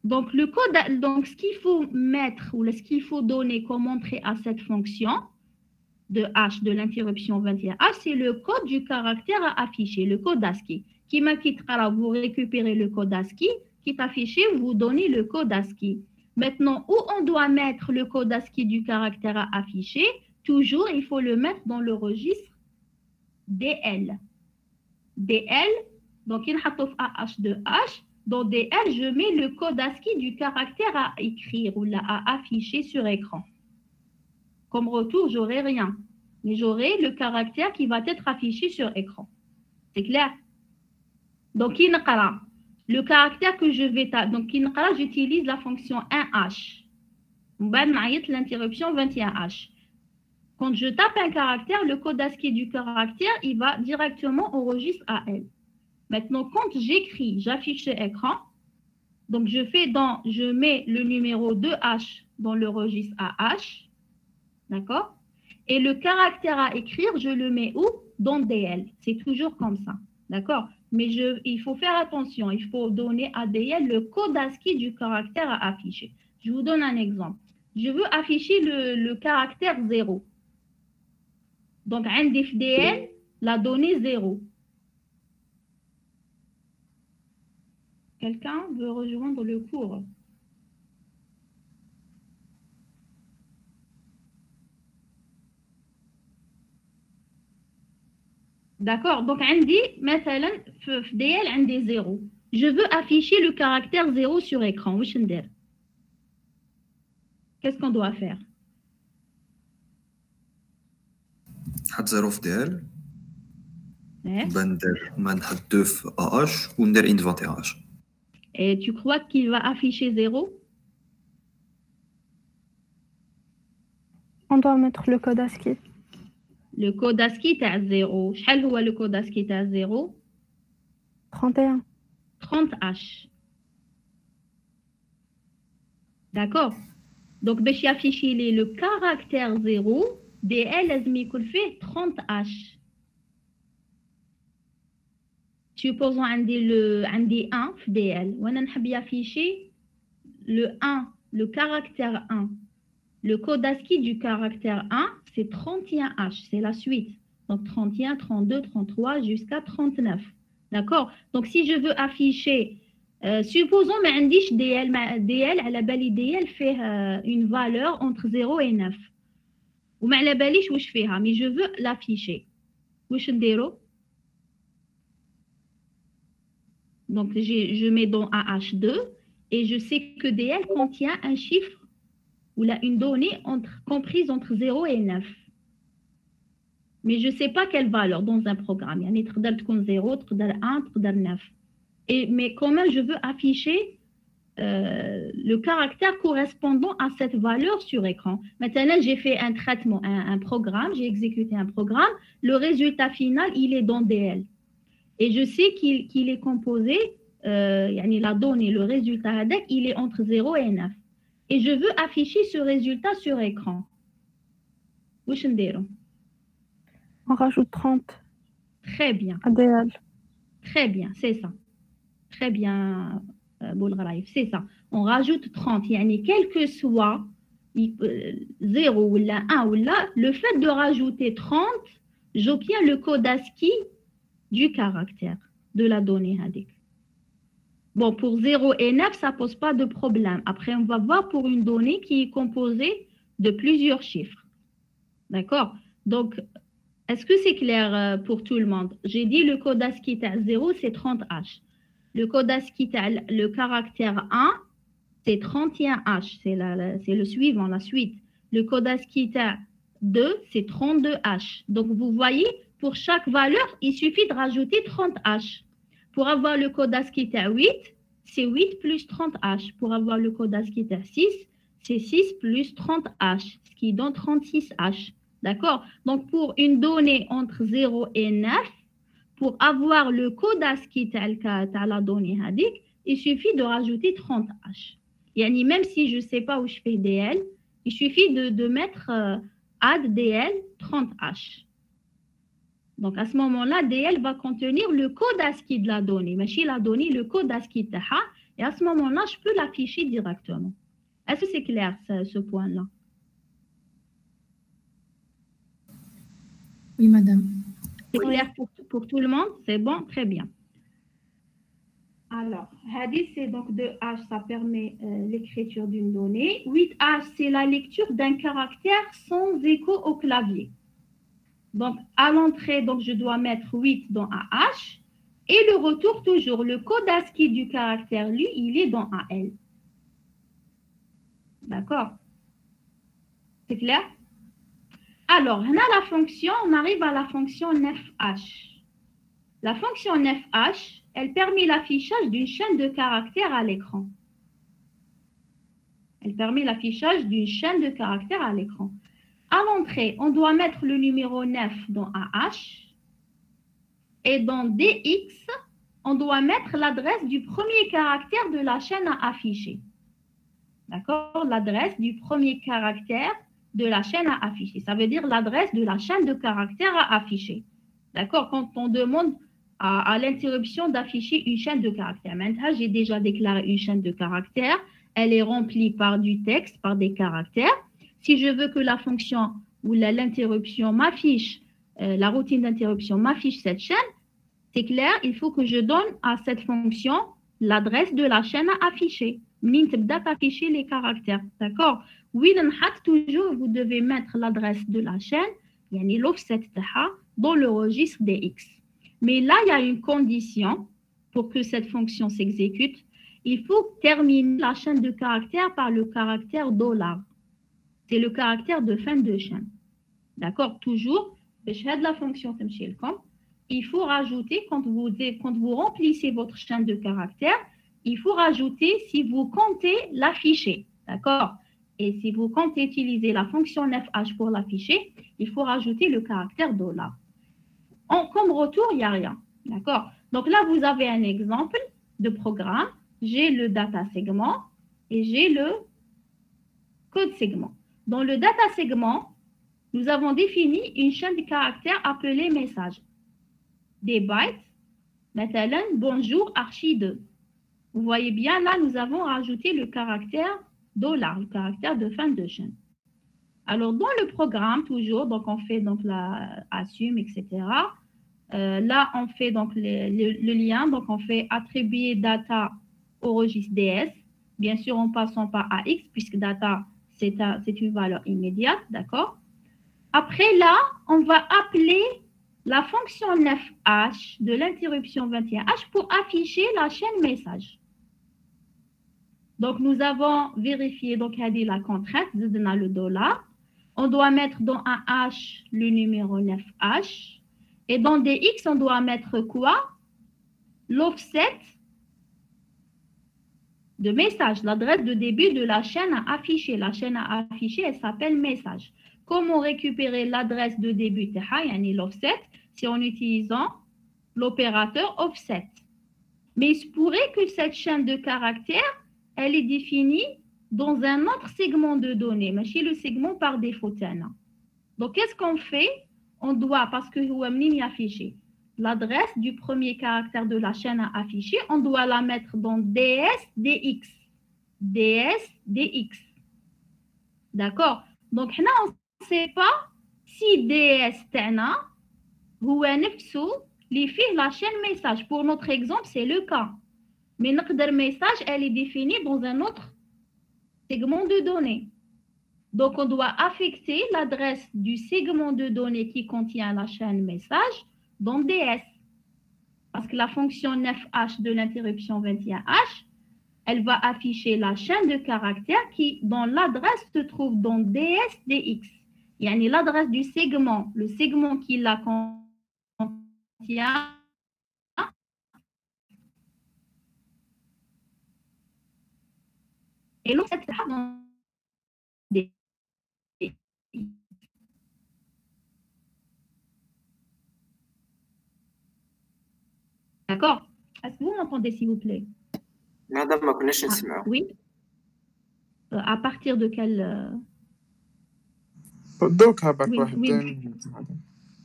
Donc, le code, donc, ce qu'il faut mettre ou ce qu'il faut donner comme entrée à cette fonction de H, de l'interruption 21H, c'est le code du caractère à afficher, le code ASCII. Qui m'inquiétera, vous récupérez le code ASCII, qui est affiché, vous donnez le code ASCII. Maintenant, où on doit mettre le code ASCII du caractère à afficher? Toujours, il faut le mettre dans le registre DL. DL, donc il y a AH de H. Dans DL, je mets le code ASCII du caractère à écrire ou à afficher sur écran. Comme retour, j'aurai rien. Mais j'aurai le caractère qui va être affiché sur écran. C'est clair? Donc, le caractère que je vais taper, donc j'utilise la fonction 1H. L'interruption 21H. Quand je tape un caractère, le code ASCII du caractère, il va directement au registre AL. Maintenant, quand j'écris, j'affiche sur écran, donc je mets le numéro 2H dans le registre AH, d'accord? Et le caractère à écrire, je le mets où? Dans DL. C'est toujours comme ça, d'accord? Mais il faut faire attention, il faut donner à DL le code ASCII du caractère à afficher. Je vous donne un exemple. Je veux afficher le caractère 0. Donc, un DL, la donnée 0. Quelqu'un veut rejoindre le cours? D'accord. Donc, مثلا في DL عندي 0. Je veux afficher le caractère 0 sur écran. Qu'est-ce qu'on doit faire? نحط 0 في DL. نحط 2 في AH وندير int 21H. Et tu crois qu'il va afficher 0? On doit mettre le code ASCII. Le code ASCII est à 0. Quel est le code ASCII à 0? 31. 30H. D'accord? Donc, باش afficher le caractère 0, DL لازم يكون فيه 30H. Supposons عندي 1 في DL وانا نحب afficher le 1, le caractère 1. Le code ASCII du caractère 1, c'est 31H, c'est la suite. Donc 31, 32, 33 jusqu'à 39. D'accord? Donc si je veux afficher, supposons ما عنديش DL على بالي DL fait une valeur entre 0 et 9. وما على باليش واش فيها, mais je veux l'afficher. واش نديرو? Donc je mets dans AH2 et je sais que DL contient un chiffre ou là une donnée comprise entre 0 et 9. Mais je ne sais pas quelle valeur dans un programme. Il y a des 0, 1, 9. Mais quand même, je veux afficher le caractère correspondant à cette valeur sur écran. Maintenant, j'ai fait un traitement, un programme, j'ai exécuté un programme. Le résultat final, il est dans DL. Et je sais qu'il est composé, la donnée, le résultat, il est entre 0 et 9. Et je veux afficher ce résultat sur écran. واش نديرو؟ On rajoute 30. Très bien. ADL. Très bien, c'est ça. Très bien, Boulgharaïf, c'est ça. On rajoute 30. Yani, quel que soit 0 ou 1 ou là, le fait de rajouter 30, j'obtiens le code ASCII du caractère de la donnée hadik. Bon, pour 0 et 9, ça ne pose pas de problème. Après, on va voir pour une donnée qui est composée de plusieurs chiffres. D'accord? Donc, est-ce que c'est clair pour tout le monde? J'ai dit le code ASCII à 0, c'est 30H. Le code ASCII, le caractère 1, c'est 31H. C'est le suivant, la suite. Le code ASCII 2, c'est 32H. Donc, vous voyez, pour chaque valeur, il suffit de rajouter 30H. Pour avoir le code ASCII 8, c'est 8 plus 30H. Pour avoir le code ASCII 6, c'est 6 plus 30H, ce qui donne 36H. D'accord? Donc, pour une donnée entre 0 et 9, pour avoir le code ASCII à la donnée hadik, il suffit de rajouter 30H. Yani, même si je ne sais pas où je fais DL, il suffit de mettre add DL 30H. Donc, à ce moment-là, DL va contenir le code ASCII de la donnée. Mais si la donnée, le code ASCII taha, et à ce moment-là, je peux l'afficher directement. Est-ce que c'est clair, ce point-là? Oui, madame. C'est clair pour tout le monde? C'est bon? Très bien. Alors, hadith, c'est donc 2H, ça permet l'écriture d'une donnée. 8H, c'est la lecture d'un caractère sans écho au clavier. Donc, à l'entrée, donc, je dois mettre 8 dans AH. Et le retour, toujours, le code ASCII du caractère, lui, il est dans AL. D'accord? C'est clair? Alors, on a la fonction, on arrive à la fonction 9H. La fonction 9H, elle permet l'affichage d'une chaîne de caractères à l'écran. Elle permet l'affichage d'une chaîne de caractères à l'écran. À l'entrée, on doit mettre le numéro 9 dans AH. Et dans DX, on doit mettre l'adresse du premier caractère de la chaîne à afficher. D'accord? L'adresse du premier caractère de la chaîne à afficher. Ça veut dire l'adresse de la chaîne de caractères à afficher. D'accord? Quand on demande à l'interruption d'afficher une chaîne de caractères. Maintenant, j'ai déjà déclaré une chaîne de caractères. Elle est remplie par du texte, par des caractères. Si je veux que la fonction ou l'interruption m'affiche, la routine d'interruption m'affiche cette chaîne, c'est clair, il faut que je donne à cette fonction l'adresse de la chaîne à afficher. Afficher les caractères. D'accord? Oui, toujours, vous devez mettre l'adresse de la chaîne, l'offset dans le registre DX. Mais là, il y a une condition pour que cette fonction s'exécute. Il faut terminer la chaîne de caractères par le caractère $. C'est le caractère de fin de chaîne. D'accord? Toujours, de la fonction il faut rajouter, quand vous remplissez votre chaîne de caractères, il faut rajouter si vous comptez l'afficher. D'accord? Et si vous comptez utiliser la fonction 9H pour l'afficher, il faut rajouter le caractère $. Comme retour, il n'y a rien. D'accord? Donc là, vous avez un exemple de programme. J'ai le data segment et j'ai le code segment. Dans le data segment, nous avons défini une chaîne de caractères appelée message. Des bytes, maintenant, bonjour archi 2. Vous voyez bien, là, nous avons rajouté le caractère $, le caractère de fin de chaîne. Alors, dans le programme, toujours, donc on fait donc la assume, etc. Là, on fait donc le lien, donc on fait attribuer data au registre DS, bien sûr en passant par AX, puisque data, c'est une valeur immédiate, d'accord? Après, là, on va appeler la fonction 9H de l'interruption 21H pour afficher la chaîne message. Donc, nous avons vérifié donc la contrainte, on a le $. On doit mettre dans un H le numéro 9H. Et dans DX, on doit mettre quoi? L'offset de message, l'adresse de début de la chaîne à afficher. La chaîne à afficher, elle s'appelle message. Comment récupérer l'adresse de début, l'offset, c'est en utilisant l'opérateur offset. Mais il se pourrait que cette chaîne de caractères, elle est définie dans un autre segment de données, mais chez le segment par défaut. Donc, qu'est-ce qu'on fait? on doit, parce que هو منين affiché l'adresse du premier caractère de la chaîne à afficher, on doit la mettre dans DS DX. DS DX. D'accord? Donc, on ne sait pas si DS تاعنا هو نفسه اللي فيه la chaîne message. Pour notre exemple, c'est le cas. Mais notre message, elle est définie dans un autre segment de données. Donc, on doit affecter l'adresse du segment de données qui contient la chaîne message dans DS. Parce que la fonction 9H de l'interruption 21H, elle va afficher la chaîne de caractères qui, dans l'adresse, se trouve dans DS DX. Yani l'adresse du segment, le segment qui la contient. Et l'autre, c'est dans DX. D'accord? Est-ce que vous m'entendez, s'il vous plaît? Madame, ma connexion, c'est oui. À partir de quel...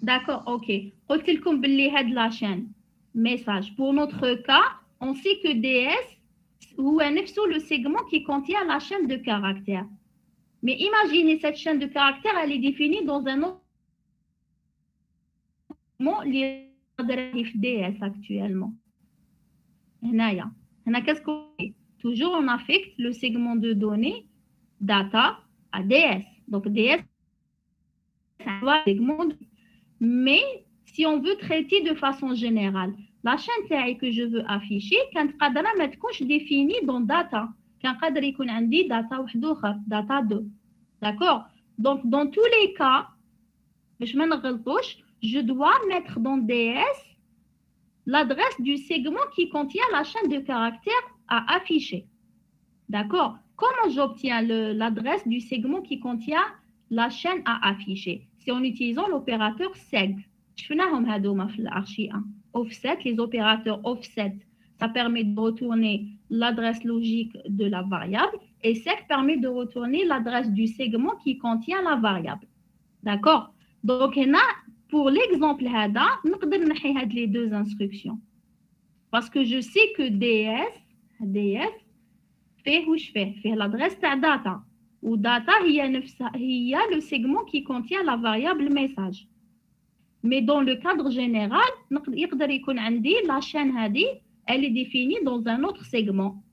D'accord, ok. قلت لكم باللي هاد la chaîne message. Pour notre cas, on sait que DS هو نفسه le segment qui contient la chaîne de caractères. Mais imaginez cette chaîne de caractères, elle est définie dans un autre segment les DS actuellement. Qu'est-ce qu'on fait? Toujours on affecte le segment de données data à DS. Donc DS, c'est un segment. Mais si on veut traiter de façon générale, la chaîne que je veux afficher, quand قادرة ما تكونش définie dans data, كان قادر يكون عندي data واحد آخر, data 2. D'accord? Donc dans tous les cas, باش ما نغلطوش, je dois mettre dans DS l'adresse du segment qui contient la chaîne de caractères à afficher. D'accord? Comment j'obtiens l'adresse du segment qui contient la chaîne à afficher? C'est en utilisant l'opérateur seg. شفناهم هذوما في l'archi 1. Offset, les opérateurs offset, ça permet de retourner l'adresse logique de la variable et seg permet de retourner l'adresse du segment qui contient la variable. D'accord? Donc, pour l'exemple هذا, نقدر نحي هاد les deux instructions. Parce que je sais que DS fait واش فيه l'adresse تاع data. Ou data هي le segment qui contient la variable message. Mais dans le cadre général, يقدر يكون عندي la chaîne هذه, elle est définie dans un autre segment.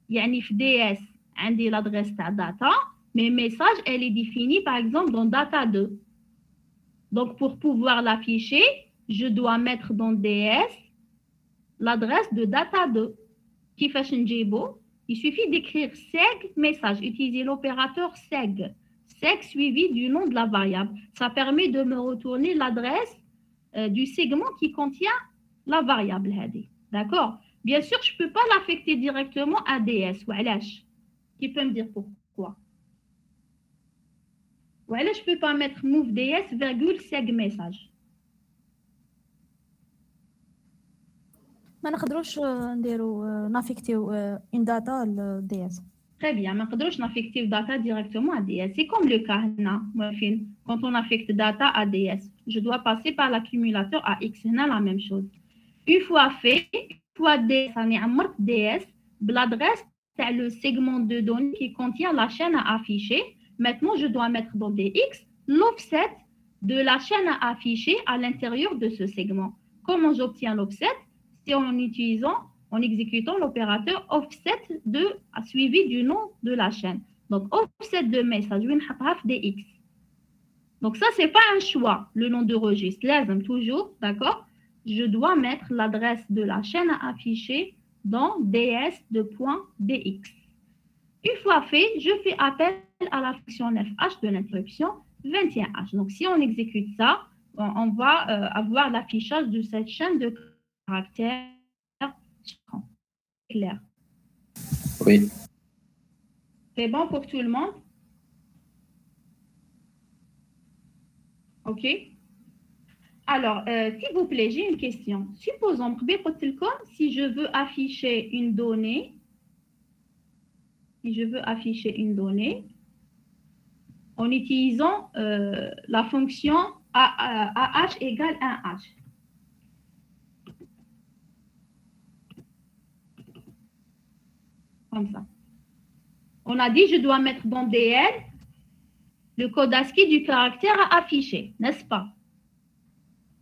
يعني في DS عندي l'adresse تاع data, mais message elle est définie par exemple dans data 2. Donc pour pouvoir l'afficher, je dois mettre dans DS l'adresse de data 2. كيفاش نجيبو? Il suffit d'écrire seg message, utiliser l'opérateur seg. Seg suivi du nom de la variable. Ça permet de me retourner l'adresse du segment qui contient la variable. D'accord? Bien sûr, je ne peux pas l'affecter directement à DS. Qui peut me dire pourquoi? Je ne peux pas mettre move DS virgule seg message. ما نقدروش نديرو نافيكتيو ان داتا للدي اس. Très bien, ما نقدروش نافيكتيو data directement à DS. C'est comme le cas هنا, quand on affecte data à DS. Je dois passer par l'accumulateur AX. هنا la même chose. Une fois fait, une fois DS, راني عمرت DS بالadresse تاع le segment de données qui contient la chaîne à afficher. Maintenant, je dois mettre dans DX l'offset de la chaîne à afficher à l'intérieur de ce segment. Comment j'obtiens l'offset? C'est en exécutant l'opérateur offset suivi du nom de la chaîne. Donc, offset de message, DX. Donc, ça, ce n'est pas un choix, le nom de registre. Lazim, toujours, d'accord? Je dois mettre l'adresse de la chaîne à afficher dans DS.dx. Une fois fait, je fais appel à la fonction 9H de l'interruption 21H. Donc, si on exécute ça, on va avoir l'affichage de cette chaîne de caractère clair. Oui. C'est bon pour tout le monde? OK. Alors, s'il vous plaît, j'ai une question. Supposons, si je veux afficher une donnée, en utilisant la fonction AH égale 1H. Comme ça. On a dit je dois mettre dans DL le code ASCII du caractère à afficher, n'est-ce pas?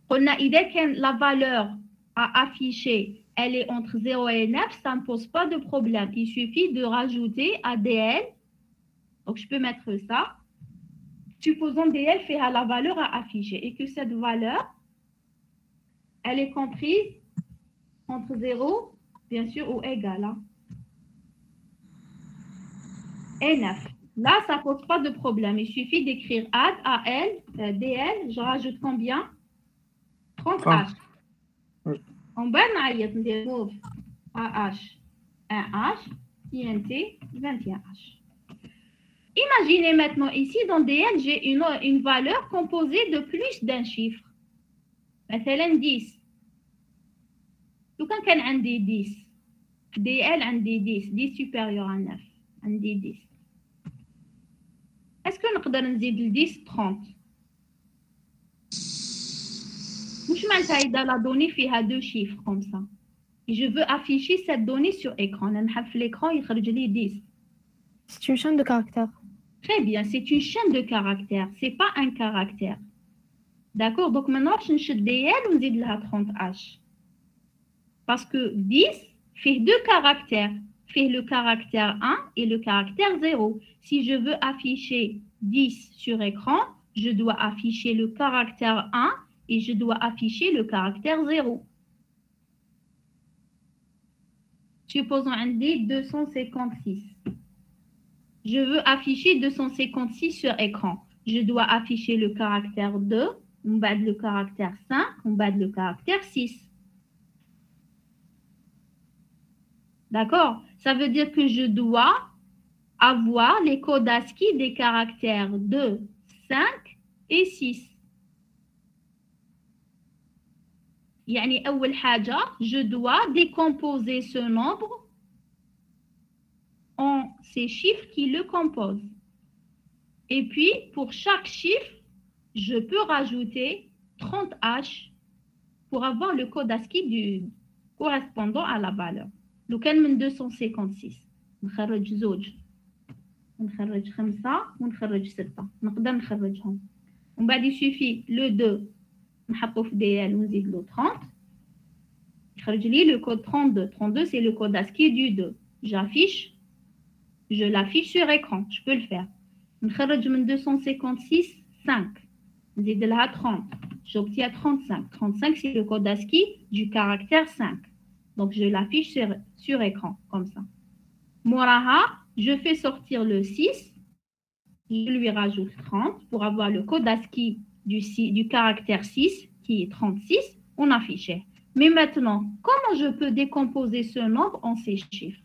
On a idée que la valeur à afficher, elle est entre 0 et 9, ça ne pose pas de problème. Il suffit de rajouter ADL. Donc, je peux mettre ça. Supposons DL fait à la valeur à afficher et que cette valeur, elle est comprise entre 0, bien sûr, ou égale, hein, et 9. Là, ça ne pose pas de problème. Il suffit d'écrire add, AL, DL. Je rajoute combien? 30H. On va ندير move AH 1H, INT 21H. Imaginez maintenant ici dans DL, j'ai une valeur composée de plus d'un chiffre. مثلا 10. لو كان عندي 10 DL عندي 10 supérieur à 9 عندي 10. Est-ce que نقدر نزيد ل 10 30? مش معناتها إذا la donnée فيها deux chiffres comme ça. Et je veux afficher cette donnée sur écran. نحب في l'écran يخرج لي 10. C'est une chaîne de caractères. Très bien, c'est une chaîne de caractères, c'est pas un caractère. D'accord, donc maintenant je نشد DL ونزيد لها 30H. Parce que 10 fait deux caractères. Fait le caractère 1 et le caractère 0. Si je veux afficher 10 sur écran, je dois afficher le caractère 1 et je dois afficher le caractère 0. Supposons un D 256. Je veux afficher 256 sur écran. Je dois afficher le caractère 2, on bat le caractère 5, on bat le caractère 6. D'accord? Ça veut dire que je dois avoir les codes ASCII des caractères 2, 5 et 6. يعني أول حاجة, je dois décomposer ce nombre en ces chiffres qui le composent. Et puis, pour chaque chiffre, je peux rajouter 30H pour avoir le code ASCII correspondant à la valeur. لو كان من 256 نخرج زوج ونخرج 5 ونخرج 6 نقدر نخرجهم ومن بعد يسوفي لو 2 نحطو في DL ونزيد له 30 يخرج لي le code 32. 32 c'est le code ASCII du 2. Je l'affiche sur écran, je peux le faire. نخرج من 256 5 نزيد لها 30 j'obtiens 35. 35 c'est le code ASCII du caractère 5. Donc, je l'affiche sur écran, comme ça. Moraha, je fais sortir le 6. Je lui rajoute 30 pour avoir le code ASCII du caractère 6, qui est 36. On affiche. Mais maintenant, comment je peux décomposer ce nombre en ces chiffres?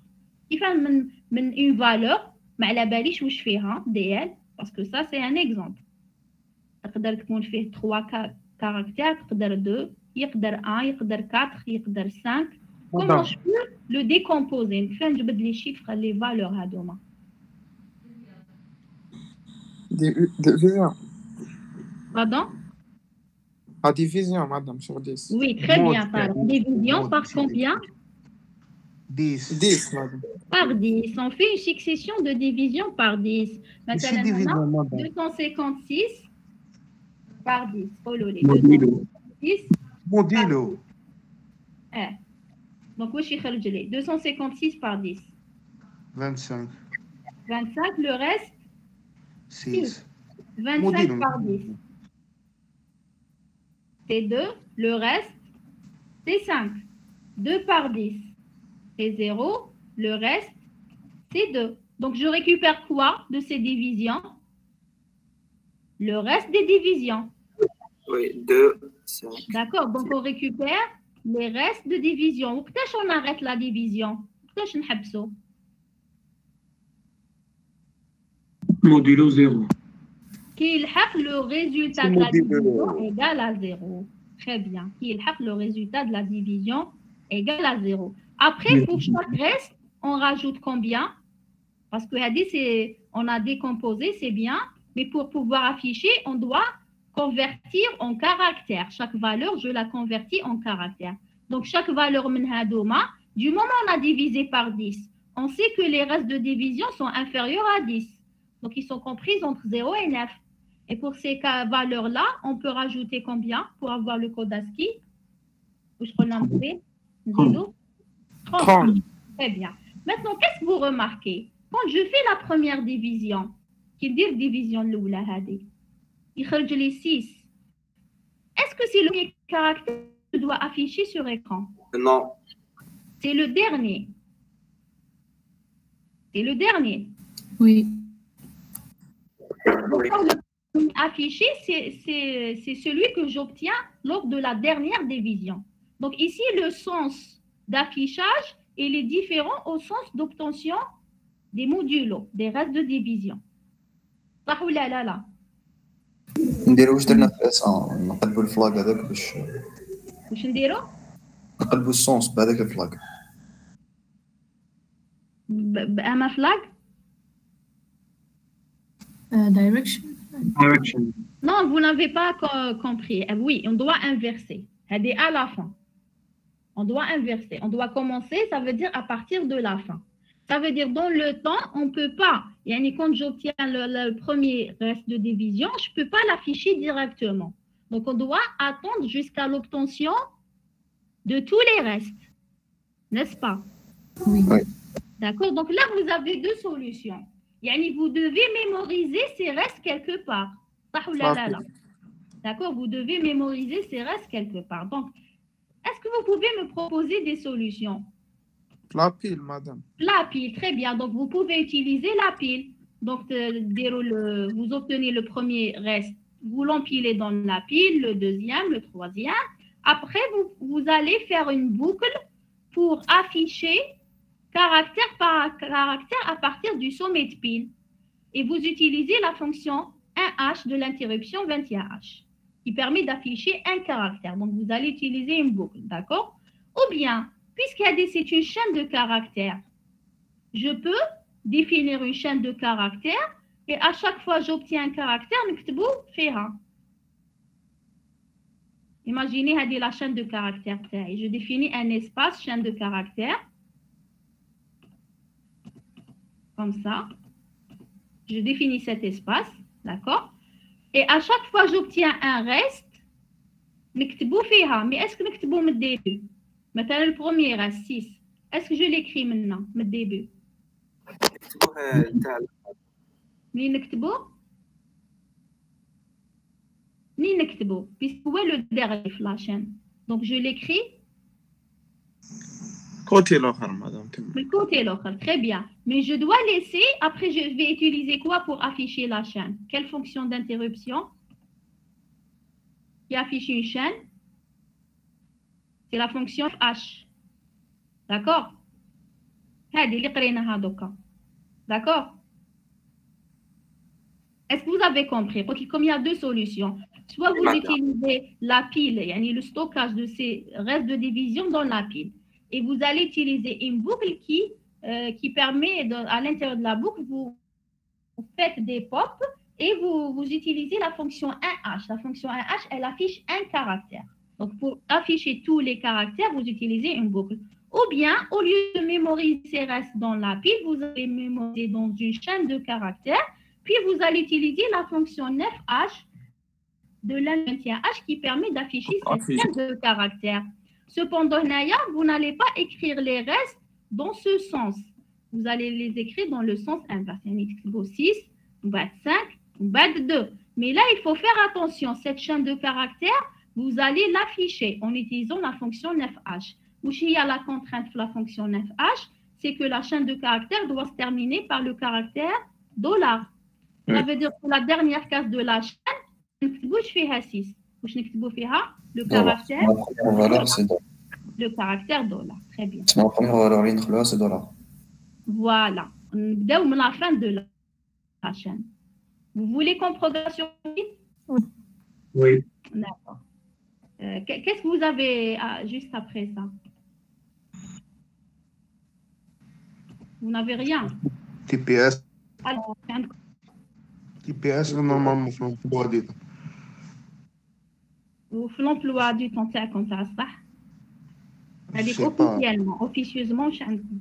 Il faut une valeur, mais la balise où je fais DL, parce que ça, c'est un exemple. On fait 3 caractères, 2, 1, 4, 5. Comment je peux le décomposer? Je vais les chiffres, les valeurs à demain. Division. Pardon? À division, madame, sur 10. Oui, très bien. Division par combien? 10. 10, madame. Par 10. On fait une succession de division par 10. Maintenant, 256 par 10. Oh, lolé. 256 Modilo. Donc, où est 256 par 10? 25. 25, le reste? 6. 25 par 10. C'est 2, le reste? C'est 5. 2 par 10. C'est 0, le reste? C'est 2. Donc, je récupère quoi de ces divisions? Le reste des divisions. Oui, 2, 5. D'accord, donc on récupère les restes de division. Peut-être on arrête la division. Peut-être on habso. Modulo 0. Qui le résultat de la division égal à 0. Très bien. Qui le résultat de la division égal à 0. Après, pour chaque reste, on rajoute combien? Parce que on a décomposé, c'est bien. Mais pour pouvoir afficher, on doit convertir en caractère. Chaque valeur, je la convertis en caractère. Donc, chaque valeur menhadouma, du moment où on a divisé par 10, on sait que les restes de division sont inférieurs à 10. Donc, ils sont comprises entre 0 et 9. Et pour ces valeurs-là, on peut rajouter combien pour avoir le code ASCII? 30. Très bien. Maintenant, qu'est-ce que vous remarquez? Quand je fais la première division, qui dit division l'oula hadi, il خرج لي 6. Est-ce que c'est le premier caractère que je dois afficher sur écran? Non. C'est le dernier. C'est le dernier. Oui. Donc, le affiché, c'est celui que j'obtiens lors de la dernière division. Donc ici, le sens d'affichage, il est différent au sens d'obtention des modulos, des restes de division. صح ولا لا لا؟ نديرو واش درنا في اس نقلبوا الفلاغ هذاك باش واش نديرو؟ نقلبوا السونس بهذاك الفلاغ بأما فلاغ؟ Direction. Non, vous n'avez pas compris. Oui, on doit inverser. C'est à la fin. On doit inverser. On doit commencer, ça veut dire à partir de la fin. Ça veut dire dans le temps, on ne peut pas. Quand j'obtiens le premier reste de division, je ne peux pas l'afficher directement. Donc, on doit attendre jusqu'à l'obtention de tous les restes. N'est-ce pas? Oui. D'accord? Donc là, vous avez deux solutions. Vous devez mémoriser ces restes quelque part. D'accord? Vous devez mémoriser ces restes quelque part. Donc, est-ce que vous pouvez me proposer des solutions? La pile, madame. La pile, très bien. Donc, vous pouvez utiliser la pile. Donc, vous obtenez le premier reste, vous l'empilez dans la pile, le deuxième, le troisième. Après, vous allez faire une boucle pour afficher caractère par caractère à partir du sommet de pile. Et vous utilisez la fonction 1H de l'interruption 21H qui permet d'afficher un caractère. Donc, vous allez utiliser une boucle, d'accord? Ou bien, puisqu'il c'est une chaîne de caractères, je peux définir une chaîne de caractères et à chaque fois j'obtiens un caractère, نكتبو فيها. Imaginez la chaîne de caractères. Je définis un espace, chaîne de caractères. Comme ça. Je définis cet espace, d'accord? Et à chaque fois j'obtiens un reste, نكتبو فيها. Mais est-ce que نكتبو من début? مثلا le premier reste 6. Est-ce que je l'écris maintenant, من début? منين نكتبو؟ puisque où est le dernier في la chaîne? Donc je l'écris. Côté l'autre, madame. Le côté l'autre, très bien. Mais je dois laisser, après je vais utiliser quoi pour afficher la chaîne? Quelle fonction d'interruption qui affiche une chaîne? C'est la fonction H. D'accord? D'accord? Est-ce que vous avez compris? Comme il y a deux solutions. Soit vous utilisez la pile, le stockage de ces restes de division dans la pile. Et vous allez utiliser une boucle qui permet, à l'intérieur de la boucle, vous faites des pops et vous utilisez la fonction 1H. La fonction 1H, elle affiche un caractère. Donc, pour afficher tous les caractères, vous utilisez une boucle. Ou bien, au lieu de mémoriser ces restes dans la pile, vous allez mémoriser dans une chaîne de caractères, puis vous allez utiliser la fonction 9H de l'21H qui permet d'afficher cette chaîne de caractères. Cependant, vous n'allez pas écrire les restes dans ce sens. Vous allez les écrire dans le sens inverse. 6, 5, 2. Mais là, il faut faire attention. Cette chaîne de caractères, vous allez l'afficher en utilisant la fonction 9H. Où il y a la contrainte de la fonction 9H, c'est que la chaîne de caractères doit se terminer par le caractère $. Ça veut dire que la dernière case de la chaîne, je fais 6. Le caractère. Le caractère $. Très bien. La première valeur, c'est $. Voilà. On la fin de la chaîne. Vous voulez qu'on progresse sur vite? Oui. D'accord. Qu'est-ce que vous avez juste après ça? Vous n'avez rien? TPS. Alors, TPS, normalement, on peut. وفي l'emploi du temps تاعكم تاع الصح هذيك officieusement واش عندكم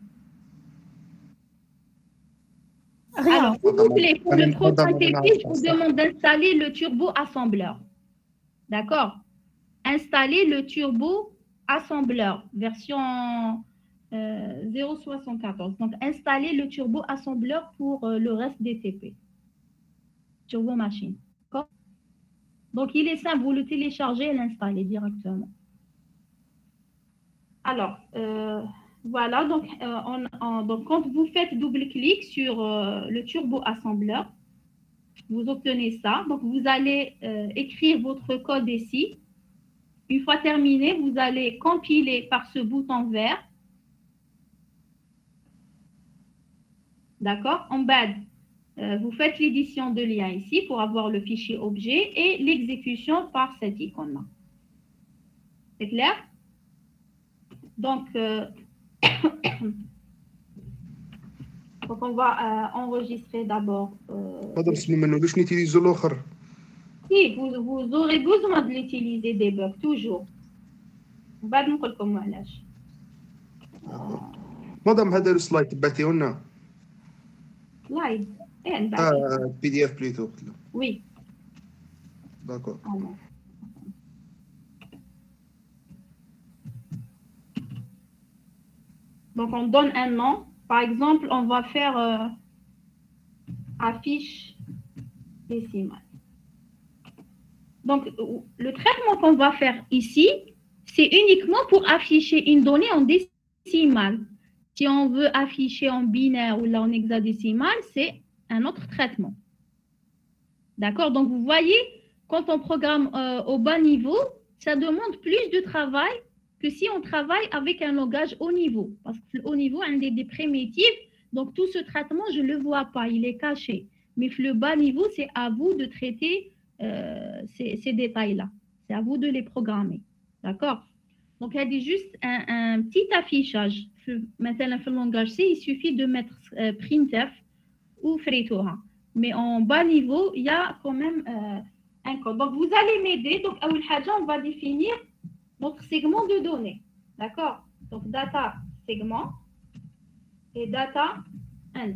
Alors, s'il vous plaît, pour le programme TP, je vous demande d'installer le turbo assembleur. D'accord? Installer le turbo assembleur, version 0.74. Donc, installer le turbo assembleur pour le reste des TP. Turbo machine. D'accord? Donc, il est simple, vous le téléchargez et l'installez directement. Alors, voilà, donc, donc quand vous faites double-clic sur le turbo assembleur, vous obtenez ça. Donc, vous allez écrire votre code ici. Une fois terminé, vous allez compiler par ce bouton vert. D'accord? En bas, vous faites l'édition de lien ici pour avoir le fichier objet et l'exécution par cette icône-là. C'est clair? Donc, donc, on va enregistrer d'abord. Si, vous aurez besoin de l'utiliser debug, toujours. بعد نقول لكم علاش. مدام هذا السلايد تبعتيه لنا. سلايد. PDF plutôt. Oui. D'accord. Donc, on donne un nom. Par exemple, on va faire affiche décimale. Donc, le traitement qu'on va faire ici, c'est uniquement pour afficher une donnée en décimale. Si on veut afficher en binaire ou là en hexadécimal, c'est un autre traitement. D'accord? Donc, vous voyez, quand on programme au bas niveau, ça demande plus de travail que si on travaille avec un langage haut niveau. Parce que au niveau, on a des primitives, donc tout ce traitement, je ne le vois pas, il est caché. Mais le bas niveau, c'est à vous de traiter ces détails-là. C'est à vous de les programmer. D'accord? Donc, il y a juste un petit affichage. Maintenant, dans le langage C, il suffit de mettre printf ou fritoha. Mais en bas niveau, il y a quand même un code. Donc, vous allez m'aider. Donc, à Haja, on va définir notre segment de données. D'accord? Donc, data segment et data end.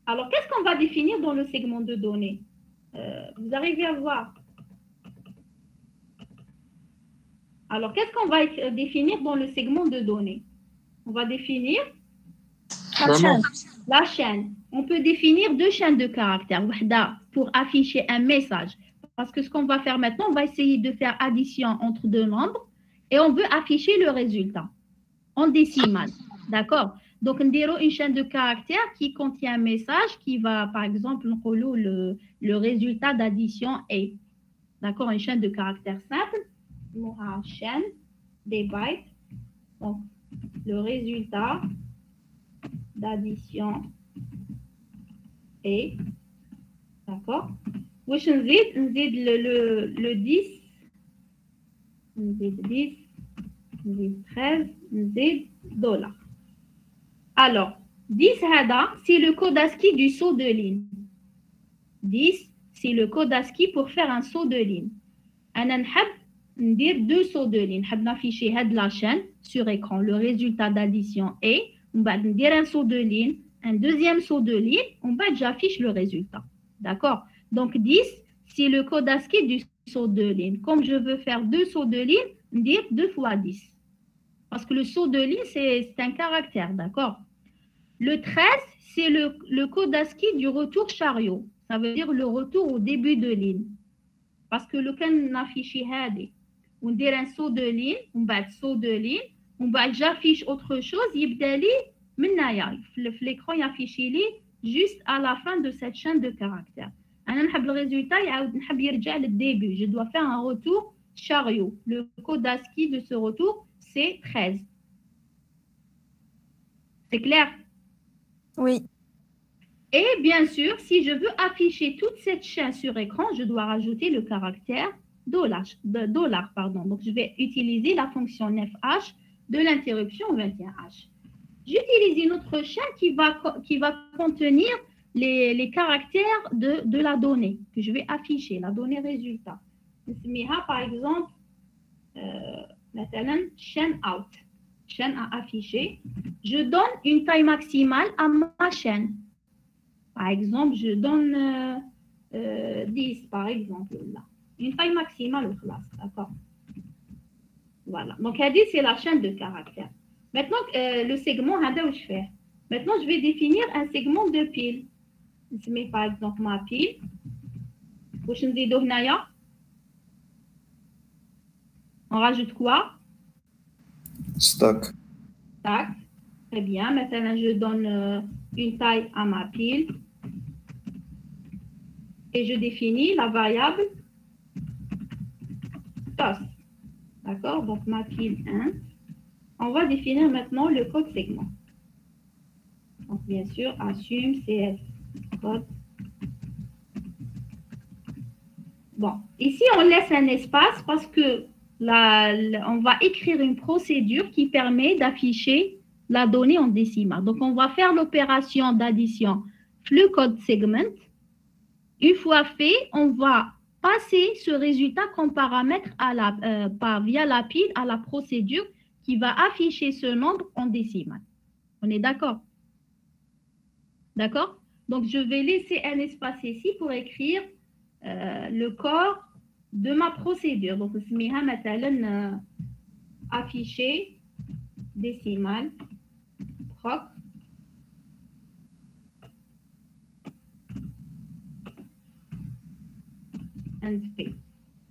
Alors, qu'est-ce qu'on va définir dans le segment de données? Vous arrivez à voir? Alors, qu'est-ce qu'on va définir dans le segment de données? On va définir la chaîne. On peut définir deux chaînes de caractères pour afficher un message. Parce que ce qu'on va faire maintenant, on va essayer de faire addition entre deux nombres et on veut afficher le résultat en décimale. D'accord? Donc, on déroule une chaîne de caractères qui contient un message qui va, par exemple, le résultat d'addition est. D'accord? Une chaîne de caractères simple. Chaîne des bytes. Donc, le résultat d'addition est. D'accord? واش نزيد le 10 نزيد 10 نزيد 13 نزيد $. Alors 10 هذا c'est le code ASCII du saut de ligne. 10 c'est le code ASCII pour faire un saut de ligne. انا نحب ندير deux sauts de ligne. نحب نافيشي هاد la chaîne sur écran le résultat d'addition est ومن بعد ندير un saut de ligne, un deuxième saut de ligne, ومن بعد j'affiche le résultat. D'accord? Donc 10, c'est le code ASCII du saut de ligne. Comme je veux faire deux sauts de ligne, dire 2 fois 10. Parce que le saut de ligne, c'est un caractère, d'accord? Le 13, c'est le code ASCII du retour chariot. Ça veut dire le retour au début de ligne. Parce que le can affiche on dit un saut de ligne, on va saut de ligne, on va j'affiche autre chose, l'écran il affiche juste à la fin de cette chaîne de caractères. Le résultat, je dois faire un retour chariot. Le code ASCII de ce retour, c'est 13. C'est clair? Oui. Et bien sûr, si je veux afficher toute cette chaîne sur écran, je dois rajouter le caractère $. Pardon. Donc, je vais utiliser la fonction nefh de l'interruption 21h. J'utilise une autre chaîne qui va contenir les caractères de la donnée que je vais afficher, la donnée résultat. Par exemple, مثلا chaîne out, chaîne à afficher. Je donne une taille maximale à ma chaîne. Par exemple, je donne 10 par exemple là. Une taille maximale au classe, d'accord? Voilà. Donc, c'est la chaîne de caractères. Maintenant, le segment, je fais. Maintenant, je vais définir un segment de pile. Je mets par exemple ma pile. On rajoute quoi? Stack. Stack. Très bien. Maintenant, je donne une taille à ma pile. Et je définis la variable TOS. D'accord? Donc, ma pile 1. On va définir maintenant le code segment. Donc, bien sûr, assume CF code. Bon, ici, on laisse un espace parce que on va écrire une procédure qui permet d'afficher la donnée en décimale. Donc, on va faire l'opération d'addition flux code segment. Une fois fait, on va passer ce résultat comme paramètre via la pile à la procédure qui va afficher ce nombre en décimale. On est d'accord? D'accord? Donc, je vais laisser un espace ici pour écrire le corps de ma procédure. Donc, je vais afficher décimale proc.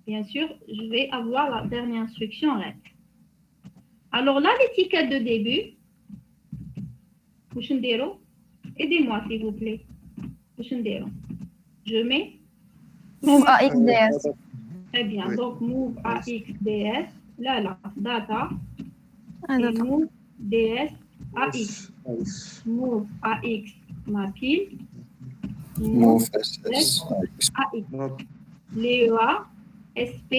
Bien sûr, je vais avoir la dernière instruction RET. Alors là, l'étiquette de début, aidez-moi s'il vous plaît. Je mets move AXDS. Très bien, donc move AXDS, là, data, et move DS AX. Move AX, ma pile. Move SS AX. L'EA, SP.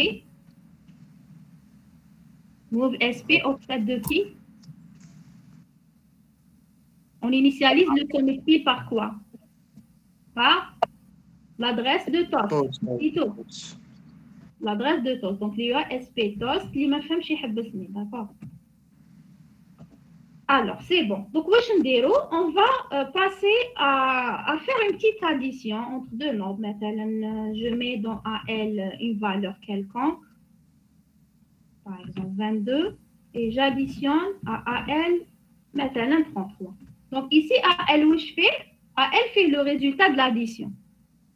Move SP auprès de qui? On initialise le connect pile par quoi? Par l'adresse de TOS. L'adresse de TOS. Donc, l'EA, SP, TOS, qui m'a fait un d'accord? Alors, c'est bon. Donc, on va passer à faire une petite addition entre deux nombres. Maintenant, je mets dans AL une valeur quelconque, par exemple 22, et j'additionne à AL, maintenant 33. Donc, ici, AL, où je fais? AL fait le résultat de l'addition.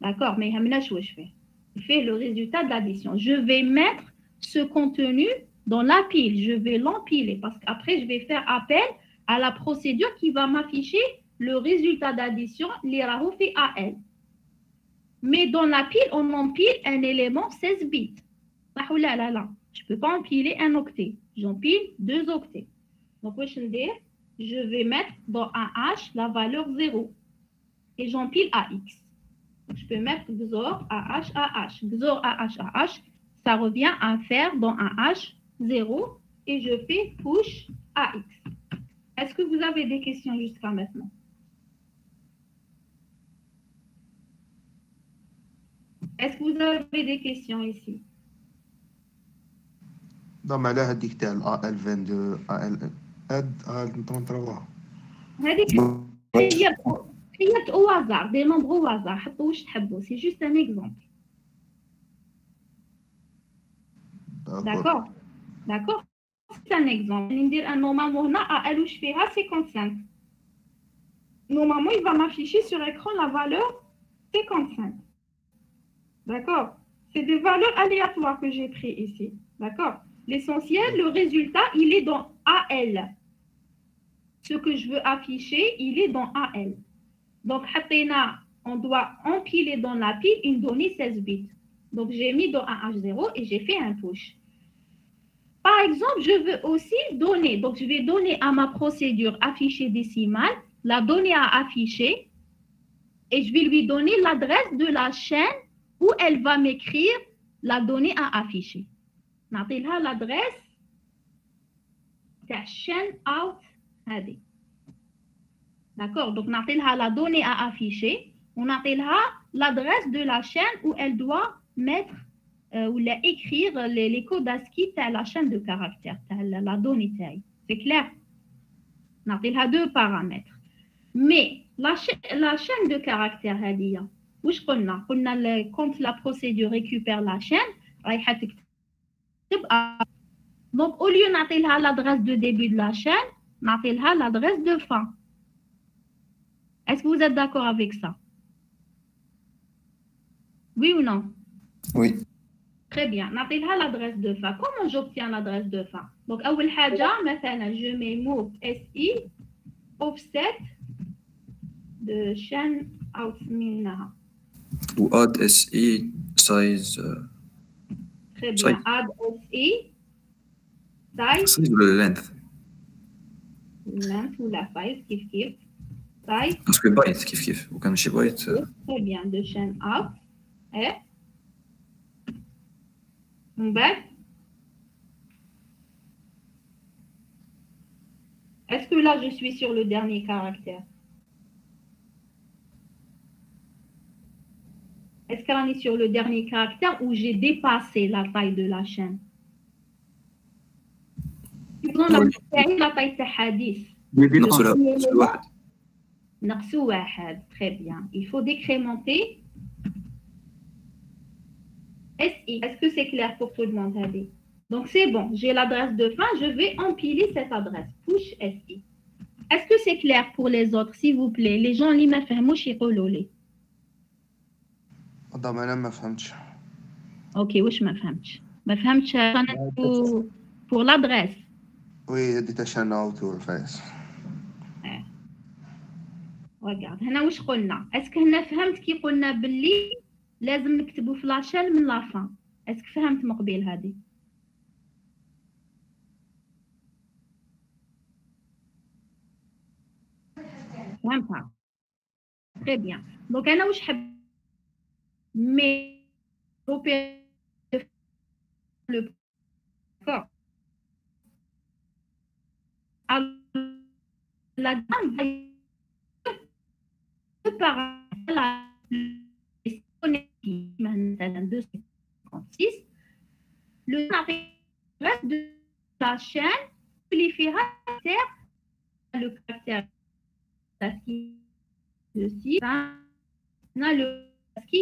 D'accord? Mais où je fais? Il fait le résultat de l'addition. Je vais mettre ce contenu dans la pile. Je vais l'empiler parce qu'après, je vais faire appel à la procédure qui va m'afficher le résultat d'addition, les rahou fait AL. Mais dans la pile, on empile un élément 16 bits. Je ne peux pas empiler un octet. J'empile 2 octets. Donc, je vais mettre dans un H la valeur 0. Et j'empile AX. Je peux mettre XOR AH AH. XOR AH AH, ça revient à faire dans un H 0. Et je fais push AX. Est-ce que vous avez des questions jusqu'à maintenant? Est-ce que vous avez des questions ici? Non, mais là, هذيك تاع AL22 AL اد 33 هذيك هي au hasard, des nombres au hasard. حطوا واش تحبوا. C'est juste un exemple. D'accord? D'accord? C'est un exemple. Normalement, on a AL où je fais 55. Normalement, il va m'afficher sur l'écran la valeur 55. D'accord? C'est des valeurs aléatoires que j'ai pris ici. D'accord? L'essentiel, le résultat, il est dans AL. Ce que je veux afficher, il est dans AL. Donc, on doit empiler dans la pile une donnée 16 bits. Donc, j'ai mis dans un H0 et j'ai fait un push. Par exemple, je veux aussi donner, donc je vais donner à ma procédure afficher décimale, la donnée à afficher, et je vais lui donner l'adresse de la chaîne où elle va m'écrire la donnée à afficher. نعطيلها l'adresse تاع chaîne out هذه. D'accord? Donc, نعطيلها la donnée à afficher, on نعطيلها l'adresse de la chaîne où elle doit mettre ou écrire les codes ASCII à la chaîne de caractères, la donnée taille. C'est clair? On a deux paramètres. Mais la chaîne de caractères, quand la procédure récupère la chaîne, donc au lieu de l'adresse de début de la chaîne, on a l'adresse de fin. Est-ce que vous êtes d'accord avec ça? Oui ou non? Oui. Très bien. On a l'adresse de fin. Comment j'obtiens l'adresse de fin? Donc, je mets move SI offset de chaîne out minha. Ou add SI size. Très bien. Add SI size. Size ou le length? Length ou la size, kif. Size. Parce que byte, kif. Ou quand je byte. Très bien. De chaîne out. Et. Est-ce que là, je suis sur le dernier caractère? Est-ce qu'on est sur le dernier caractère ou j'ai dépassé la taille de la chaîne? La taille c'est 10. Très bien. Il faut décrémenter. SI. Est-ce que c'est clair pour tout le monde? Donc c'est bon, j'ai l'adresse de fin, je vais empiler cette adresse. Push SI. Est-ce que c'est clair pour les autres, s'il vous plaît? Les gens qui ne فهموش يقولوا لي. مدام انا ما فهمتش. اوكي واش ما فهمتش؟ ما فهمتش pour l'adresse. Oui, ديت عشان اوتو فايس. regarde هنا واش قلنا؟ اسكو هنا فهمت كي قلنا باللي لازم نكتبوا في لاشين من لا فان؟ اسكو فهمت مقبل هذه؟ فهمتها. Très bien. Donc انا واش حب مي le corps la dame par la 256 le reste de la chaîne amplifiera le caractère ceci on a le qui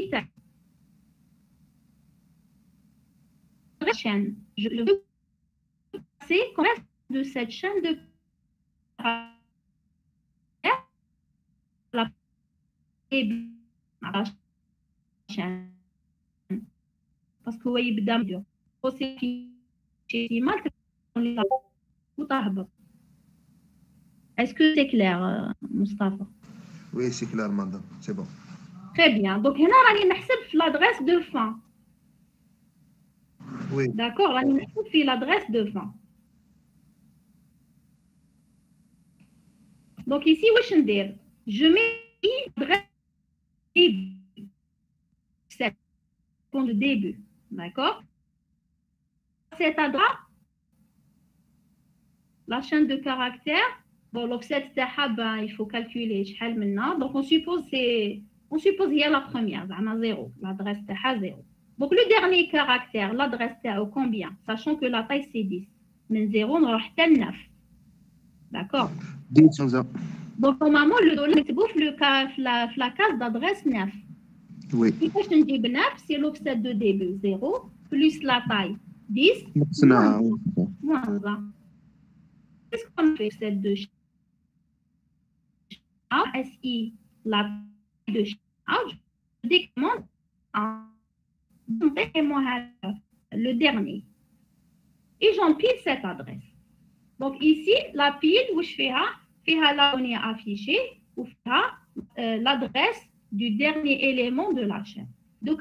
chaîne je veux passer quand même de cette chaîne de la chaîne parce que oui بدأ مدير aussi شيء ما وتهبط. Est-ce que c'est clair Mustafa? Oui, c'est clair madame, c'est bon. Très bien. Donc هنا راني نحسب في l'adresse de fin. Oui. D'accord, راني نحسب في l'adresse de fin. Donc ici واش ندير؟ Je mets l'adresse c'est point de début, d'accord? Cette adresse, la chaîne de caractères, bon l'offset il faut calculer شحال منا. Donc on suppose il y a la première, 0, l'adresse تاعها 0. Donc le dernier caractère, l'adresse تاعو combien? Sachant que la taille c'est 10. من 0 نروح حتى 9. D'accord? 10. Donc normalement le نكتبو في la case d'adresse 9. Oui. كيفاش نجيب 9 c'est l'offset de début 0 plus la taille 10 moins 1. Qu'est-ce qu'on fait cette de SI la taille de je décommande le dernier et j'empile cette adresse. Donc ici la pile où je fais la donnée affichée ou l'adresse du dernier élément de la chaîne. Donc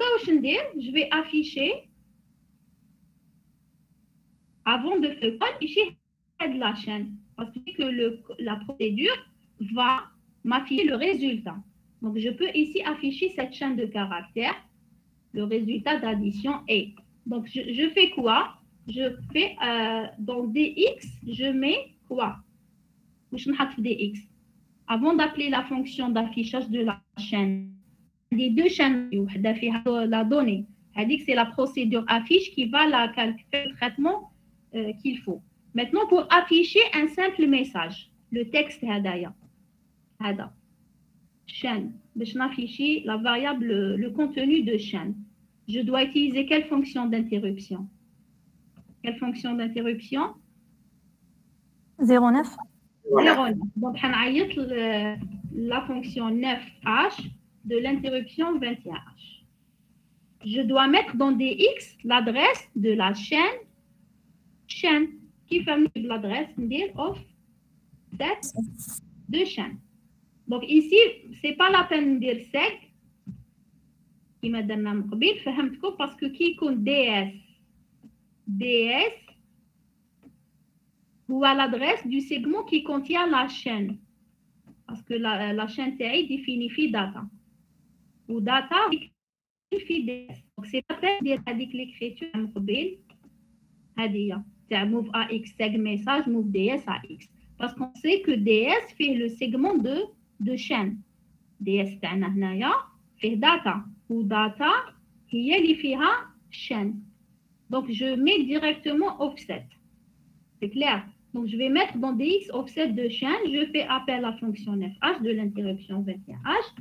je vais afficher avant de faire afficher de la chaîne parce que la procédure va m'afficher le résultat. Donc je peux ici afficher cette chaîne de caractères, le résultat d'addition est. Donc je fais quoi? Je fais dans DX, je mets quoi? Je mets DX. Avant d'appeler la fonction d'affichage de la chaîne, les deux chaînes, la donnée C'est la procédure affiche qui va la calculer le traitement qu'il faut. Maintenant, pour afficher un simple message, le texte هذايا هذا chaîne باش نافيشي la variable le contenu de chaîne. Je dois utiliser quelle fonction d'interruption? Quelle fonction d'interruption? 09. 09. Donc, on va la fonction 9h de l'interruption 21h. Je dois mettre dans des X l'adresse de la chaîne qui fait l'adresse of set de chaîne. Donc ici, ce n'est pas la peine de dire seg qui m'a donné un mobile, parce que qui compte DS ou à l'adresse du segment qui contient la chaîne. Parce que la chaîne TI définit data. Ou data définit DS. Donc c'est la peine de dire l'écriture mobile. C'est move AX seg message, move DS AX. Parce qu'on sait que DS fait le segment de chaîne. DS تاعنا هنايا فيه data ou data هي اللي فيها chaîne. Donc je mets directement offset. C'est clair. Donc je vais mettre dans des X offset de chaîne, je fais appel à la fonction 9H de l'interruption 21H.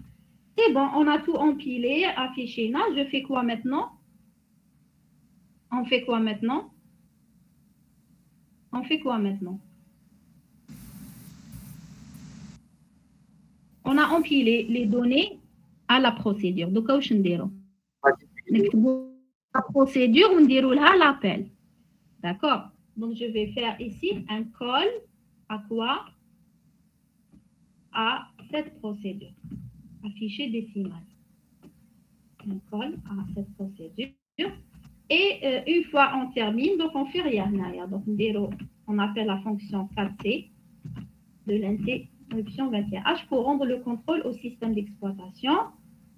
C'est bon, on a tout empilé, affiché là. Je fais quoi maintenant? On fait quoi maintenant? On fait quoi maintenant? On a empilé les données à la procédure. Donc, la procédure, on déroulera l'appel. D'accord? Donc, je vais faire ici un call à quoi? À cette procédure. Afficher décimal. Un call à cette procédure. Et une fois on termine, donc on fait rien. Donc, on appelle la fonction 4C de l'interruption 21H pour rendre le contrôle au système d'exploitation.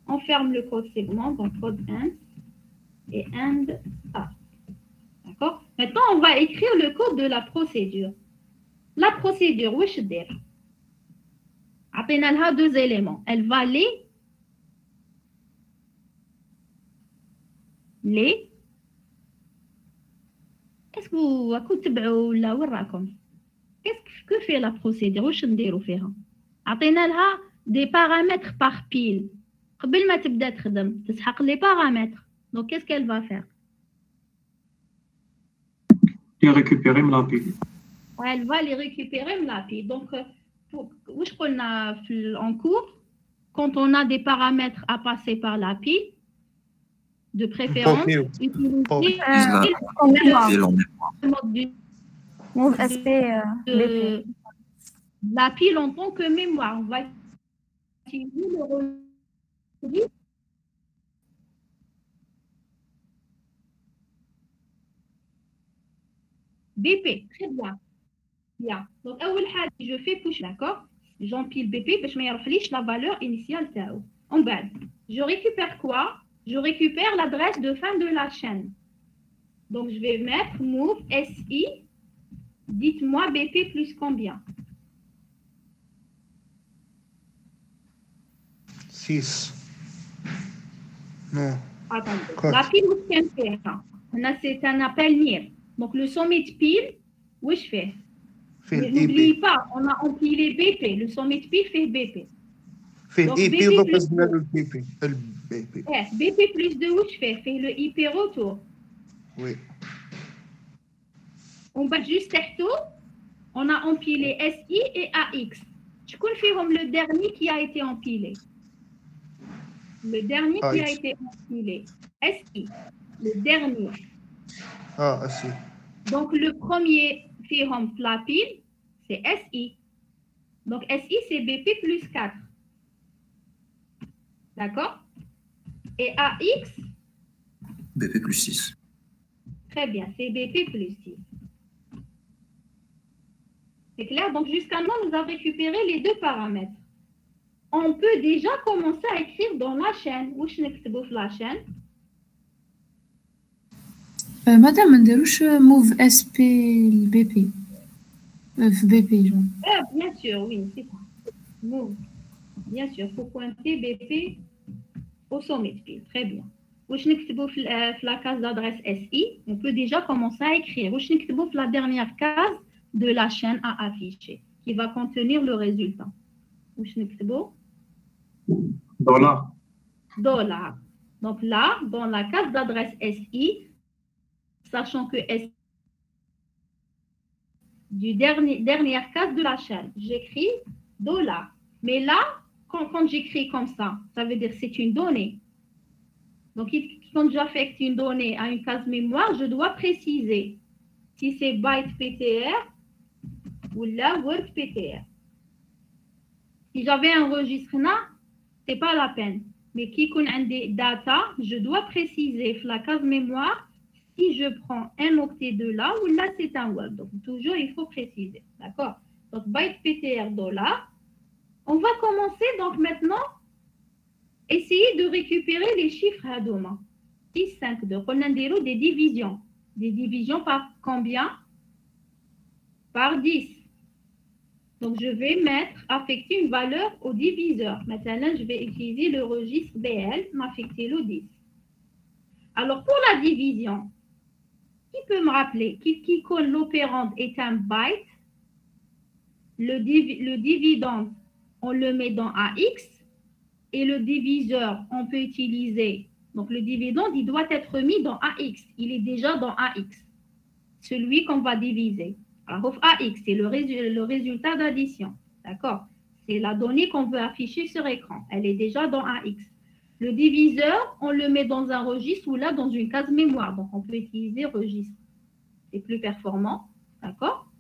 On ferme le code segment, donc code end et end A. D'accord? Maintenant, on va écrire le code de la procédure. La procédure, wesh dir. Elle a deux éléments. Elle va les Est-ce que vous تبعوا ولا وين راكم؟ Qu'est-ce que fait la procédure? واش نديروا فيها؟ عطينا لها des paramètres par pile. قبل ما تبدا تخدم تسحق les paramètres. Donc qu'est-ce qu'elle va faire? Les récupérer la pile. Elle va les récupérer la pile. Donc واش قلنا en cours quand on a des paramètres à passer par la pile de préférence, utiliser Move SP la pile en tant que mémoire. On va utiliser le registre. BP, très bien. Bien. Donc, je fais push, d'accord? J'empile BP parce que je me la valeur initiale. En bas, je récupère quoi? Je récupère l'adresse de fin de la chaîne. Donc, je vais mettre move SI. Dites-moi BP plus combien? 6. Non. Attendez. La pile, où est-ce qu'elle fait? C'est un appel NIR. Donc, le sommet de pile, où je fais? N'oubliez pas, on a empilé BP. Le sommet de pile fait BP. Fait IP plus le BP. BP plus 2, où je fais? Fait le IP retour. Oui. On va juste tôt, on a empilé SI et AX. Je confirme le dernier qui a été empilé. Le dernier qui a été empilé. SI. Le dernier. Ah, SI. Donc, le premier firme la pile, c'est SI. Donc, SI, c'est BP plus 4. D'accord? Et AX? BP plus 6. Très bien, c'est BP plus 6. C'est clair? Donc, jusqu'à maintenant, nous avons récupéré les deux paramètres. On peut déjà commencer à écrire dans la chaîne. Où je n'écris la chaîne? Madame, on dérouche move SP BP. BP, genre. Bien sûr, oui, c'est ça. Move. Bien sûr, il faut pointer BP au sommet de pile. Très bien. La case d'adresse SI, on peut déjà commencer à écrire. La dernière case de la chaîne à afficher, qui va contenir le résultat. $. $. Donc là, dans la case d'adresse SI, sachant que SI, dernière case de la chaîne, j'écris $. Mais là, quand j'écris comme ça veut dire que c'est une donnée. Donc, quand j'affecte une donnée à une case mémoire, je dois préciser si c'est byte PTR ou la word PTR. Si j'avais un registre là, ce n'est pas la peine. Mais qui connaît des data, je dois préciser la case mémoire si je prends un octet de là ou là c'est un word. Donc, toujours, il faut préciser. D'accord? Donc, byte PTR $. On va commencer donc maintenant. Essayez de récupérer les chiffres à demain. 6, 5, 2. On a des divisions. Des divisions par combien? Par 10. Donc, je vais affecter une valeur au diviseur. Maintenant, je vais utiliser le registre BL, m'affecter le 10. Alors, pour la division, qui peut me rappeler qui connaît l'opérande est un byte? Le dividende, on le met dans AX. Et le diviseur, on peut utiliser. Donc, le dividende, il doit être mis dans AX. Il est déjà dans AX. Celui qu'on va diviser. Alors, AX, c'est le résultat d'addition. D'accord? C'est la donnée qu'on veut afficher sur écran. Elle est déjà dans AX. Le diviseur, on le met dans un registre ou là, dans une case mémoire. Donc, on peut utiliser registre. C'est plus performant. D'accord?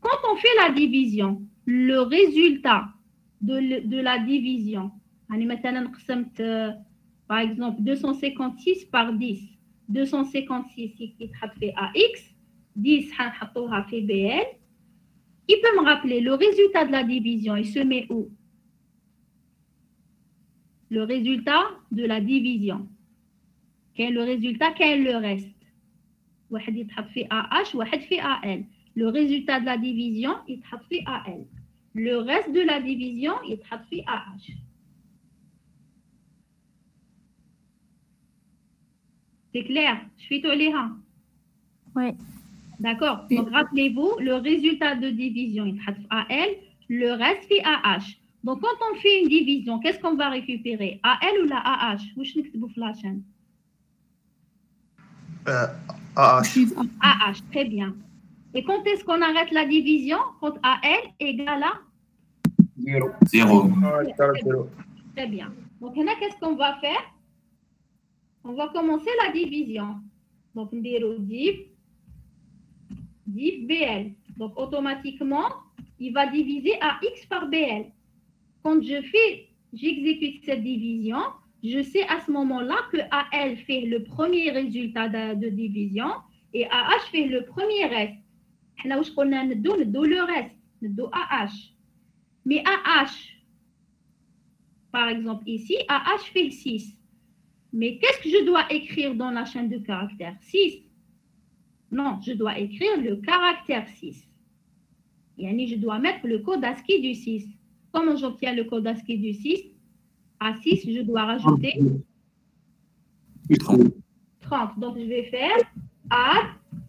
Quand on fait la division, le résultat de la division, par exemple 256 par 10, 256 qui fait AX, 10 fait BL. Il peut me rappeler le résultat de la division, il se met où? Le résultat de la division. Quel est le résultat? Quel est le reste? واحد يتحط في AH, واحد في AL. Le résultat de la division, il يتحط في AL. Le reste de la division, il يتحط في AH. C'est clair? Je suis toléra. Oui. D'accord. Donc, rappelez-vous, le résultat de division, il يتحط في AL, le reste في AH. Donc, quand on fait une division, qu'est-ce qu'on va récupérer? AL ou la AH? واش نكتبوا في la chaîne? AH. AH, très bien. Et quand est-ce qu'on arrête la division? Quand AL égale à 0. Très bien. Donc, là, qu'est-ce qu'on va faire? On va commencer la division. Donc, on dit div BL. Donc, automatiquement, il va diviser AX par BL. Quand j'exécute cette division, je sais à ce moment-là que AL fait le premier résultat de division et AH fait le premier reste. Nous avons le reste, nous AH. Mais AH, par exemple ici, AH fait 6. Mais qu'est-ce que je dois écrire dans la chaîne de caractères? 6. Non, je dois écrire le caractère 6. Yani, je dois mettre le code ASCII du 6. Comment j'obtiens le code ASCII du 6? À 6, je dois rajouter 30. Donc, je vais faire add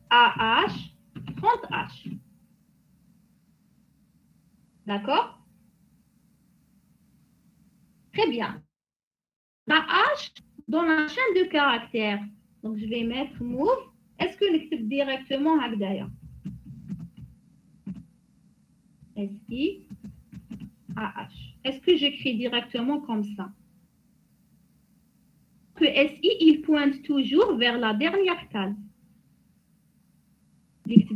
AH 30H. D'accord? Très bien. AH dans la chaîne de caractères. Donc, je vais mettre move. Est-ce que j'écris directement d'ailleurs? SI-AH. Est-ce que j'écris directement comme ça? Que SI, il pointe toujours vers la dernière case. Il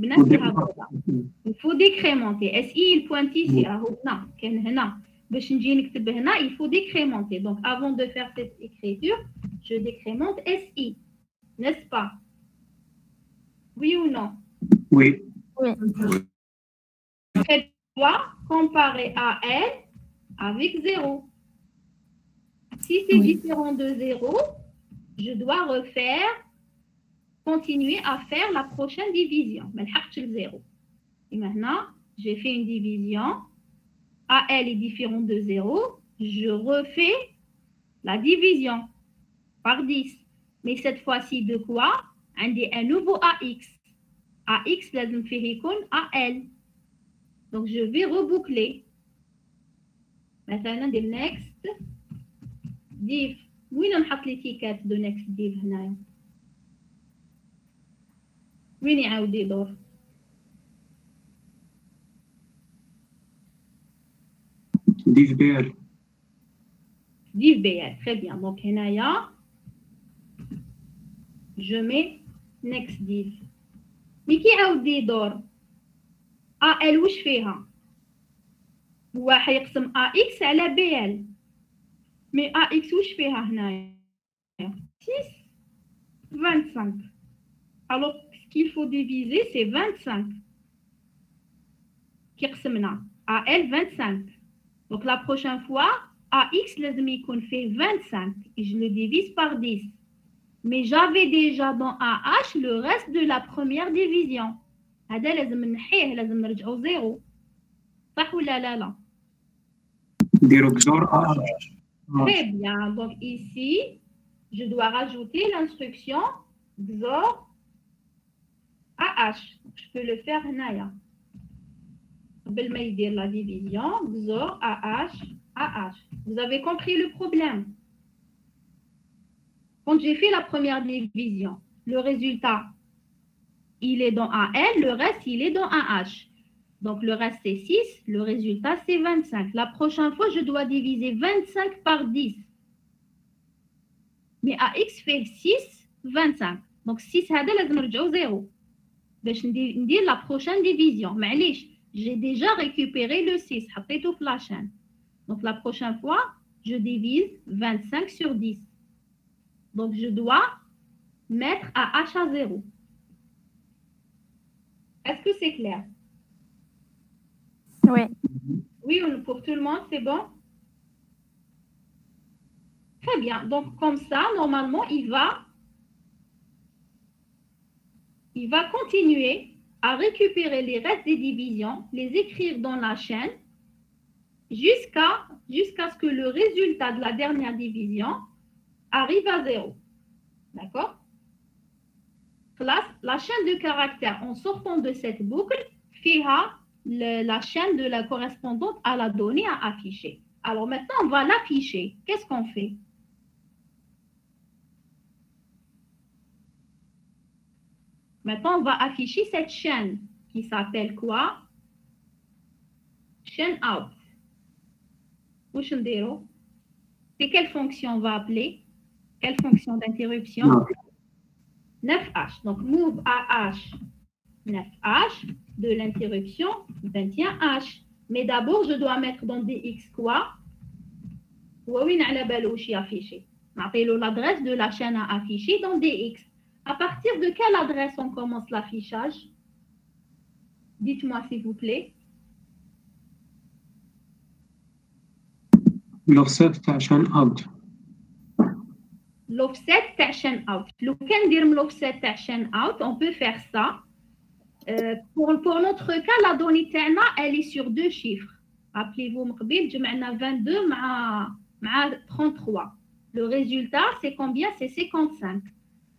faut décrémenter. SI, il pointe ici. Il faut décrémenter. Donc, avant de faire cette écriture, je décrémente SI. N'est-ce pas? Oui ou non? Oui. Je dois comparer AL avec 0. Si c'est différent de 0, je dois continuer à faire la prochaine division. Mais le 0. Et maintenant, j'ai fait une division. AL est différent de 0. Je refais la division par 10. Mais cette fois-ci, de quoi? Un nouveau AX. AX, لازم فيه يكون AL. Donc, je vais reboucler. مثلا ندير next div. وين نحط l'étiquette de next div هنايا؟ وين يعاود يدور؟ div BL. div BL, très bien. Donc, هنايا je mets next div. مي كي يعاود يدور AL واش فيها؟ هو حيقسم AX على BL. مي AX واش فيها هنايا؟ 6 25. Alors ce qu'il faut diviser c'est 25. كي قسمنا AL 25. Donc la prochaine fois AX لازم يكون فيه 25 et je le divise par 10. Mais j'avais déjà dans AH le reste de la première division. هذا لازم نحيه لازم نرجعو زيرو. صح ولا لا؟ نديرو بزور AH. Très bien. Donc ici, je dois rajouter l'instruction XOR AH. Je peux le faire هنايا. قبل ما يدير la division, XOR AH, AH. Vous avez compris le problème? Quand j'ai fait la première division, le résultat, il est dans AL, le reste, il est dans AH. Donc, le reste, c'est 6, le résultat, c'est 25. La prochaine fois, je dois diviser 25 par 10. Mais AX fait 6, 25. Donc, 6, هذا لازم نرجعو 0. باش ندير la prochaine division. معليش, j'ai déjà récupéré le 6. حطيته في la chaîne. Donc, la prochaine fois, je divise 25 sur 10. Donc, je dois mettre AH à 0. Est-ce que c'est clair? Oui. Oui, pour tout le monde, c'est bon? Très bien. Donc, comme ça, normalement, il va continuer à récupérer les restes des divisions, les écrire dans la chaîne, jusqu'à ce que le résultat de la dernière division arrive à 0. D'accord? La chaîne de caractères, en sortant de cette boucle, fera la chaîne de la correspondante à la donnée à afficher. Alors maintenant, on va l'afficher. Qu'est-ce qu'on fait? Maintenant, on va afficher cette chaîne qui s'appelle quoi? Chaîne out. C'est quelle fonction on va appeler? Quelle fonction d'interruption? 9H. Donc, move AH 9H de l'interruption 21H. Mais d'abord, je dois mettre dans DX quoi? L'adresse de la chaîne à afficher dans DX. À partir de quelle adresse on commence l'affichage? Dites-moi s'il vous plaît. L'offset تاع chaîne out. L'offset تاع chaîne out. لو كان ندير l'offset تاع chaîne out, on peut faire ça. Pour notre cas, la donnée تاعنا, elle est sur 2 chiffres. Rappelez-vous, مقبل جمعنا 22 مع 33. Le résultat, c'est combien? C'est 55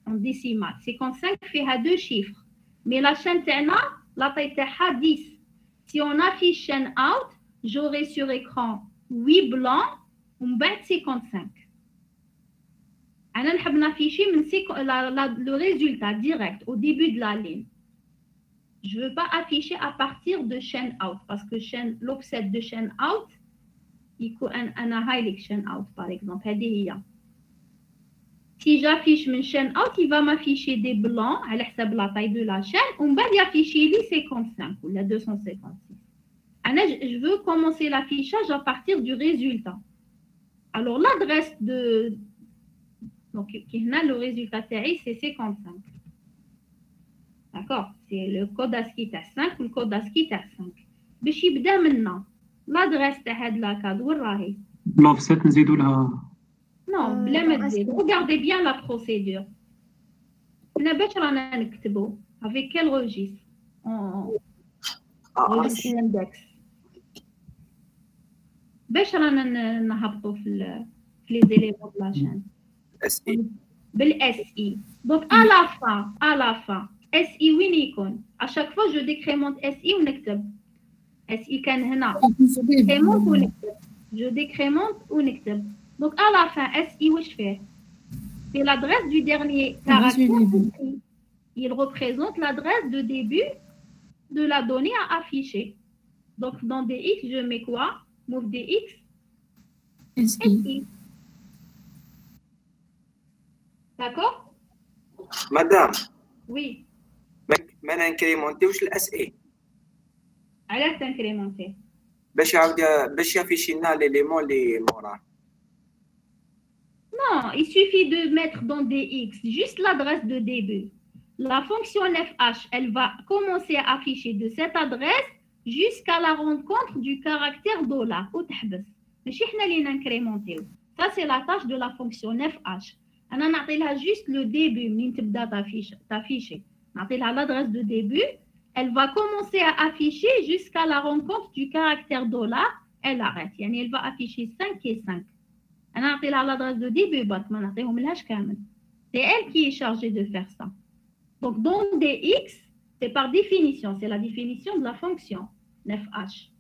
en décimale. 55 فيها 2 chiffres. Mais la chaîne تاعنا, la taille تاعها 10. Si on affiche chaîne out, j'aurai sur écran 8 blancs ومن بعد 55. أنا نحب نافيشي le résultat direct au début de la ligne. Je ne veux pas afficher à partir de chaîne out parce que l'offset de chaîne out, يكون أنا highlight chaîne out par exemple. هذه هي. Si j'affiche من chaîne out, il va m'afficher des blancs على حسب la taille de la chaîne ومن بعد يافيشي لي 55 ou 256. Je veux commencer l'affichage à partir du résultat. Alors l'adresse de... Donc, le résultat c'est 55. D'accord? C'est le code ASCII à 5 ou le code ASCII à 5. باش يبدا منا l'adresse تاع هاد لاكاد وين راهي؟ l'offset نزيدو لها. Non, بلا ما تزيد. Regardez bien la procédure. حنا باش رانا نكتبو avec quel registre? registre index. باش رانا نهبطو في les éléments de la chaîne. SI. Donc à la fin, SI وين يكون؟ À chaque fois je décrémente SI ونكتب. SI كان هنا. décrémente ونكتب. Je décrémente ونكتب. Donc à la fin, SI واش فيه؟ C'est l'adresse du dernier caractère. Il représente l'adresse de début de la donnée à afficher. Donc dans DX, je mets quoi? Move DX. SI. D'accord? Madame. Oui. ما نكريمونتيوش الاس اي. علاش تنكريمونتي؟ باش يافيشي لنا ليليمون اللي موراه. Non, il suffit de mettre dans DX juste l'adresse de début. La fonction FH, elle va commencer à afficher de cette adresse jusqu'à la rencontre du caractère $. وتحبس. ماشي حنا اللي نكريمونتيو. Ça c'est la tâche de la fonction FH. أنا نعطي لها juste le début منين تبدا تافيشي. نعطي لها l'adresse de début. Elle va commencer à afficher jusqu'à la rencontre du caractère $. Elle arrête. يعني elle va afficher 5 et 5. أنا نعطي لها l'adresse de début بس ما نعطيهم لهاش كامل. C'est elle qui est chargée de faire ça. Donc dans DX, c'est par définition, c'est la définition de la fonction FH.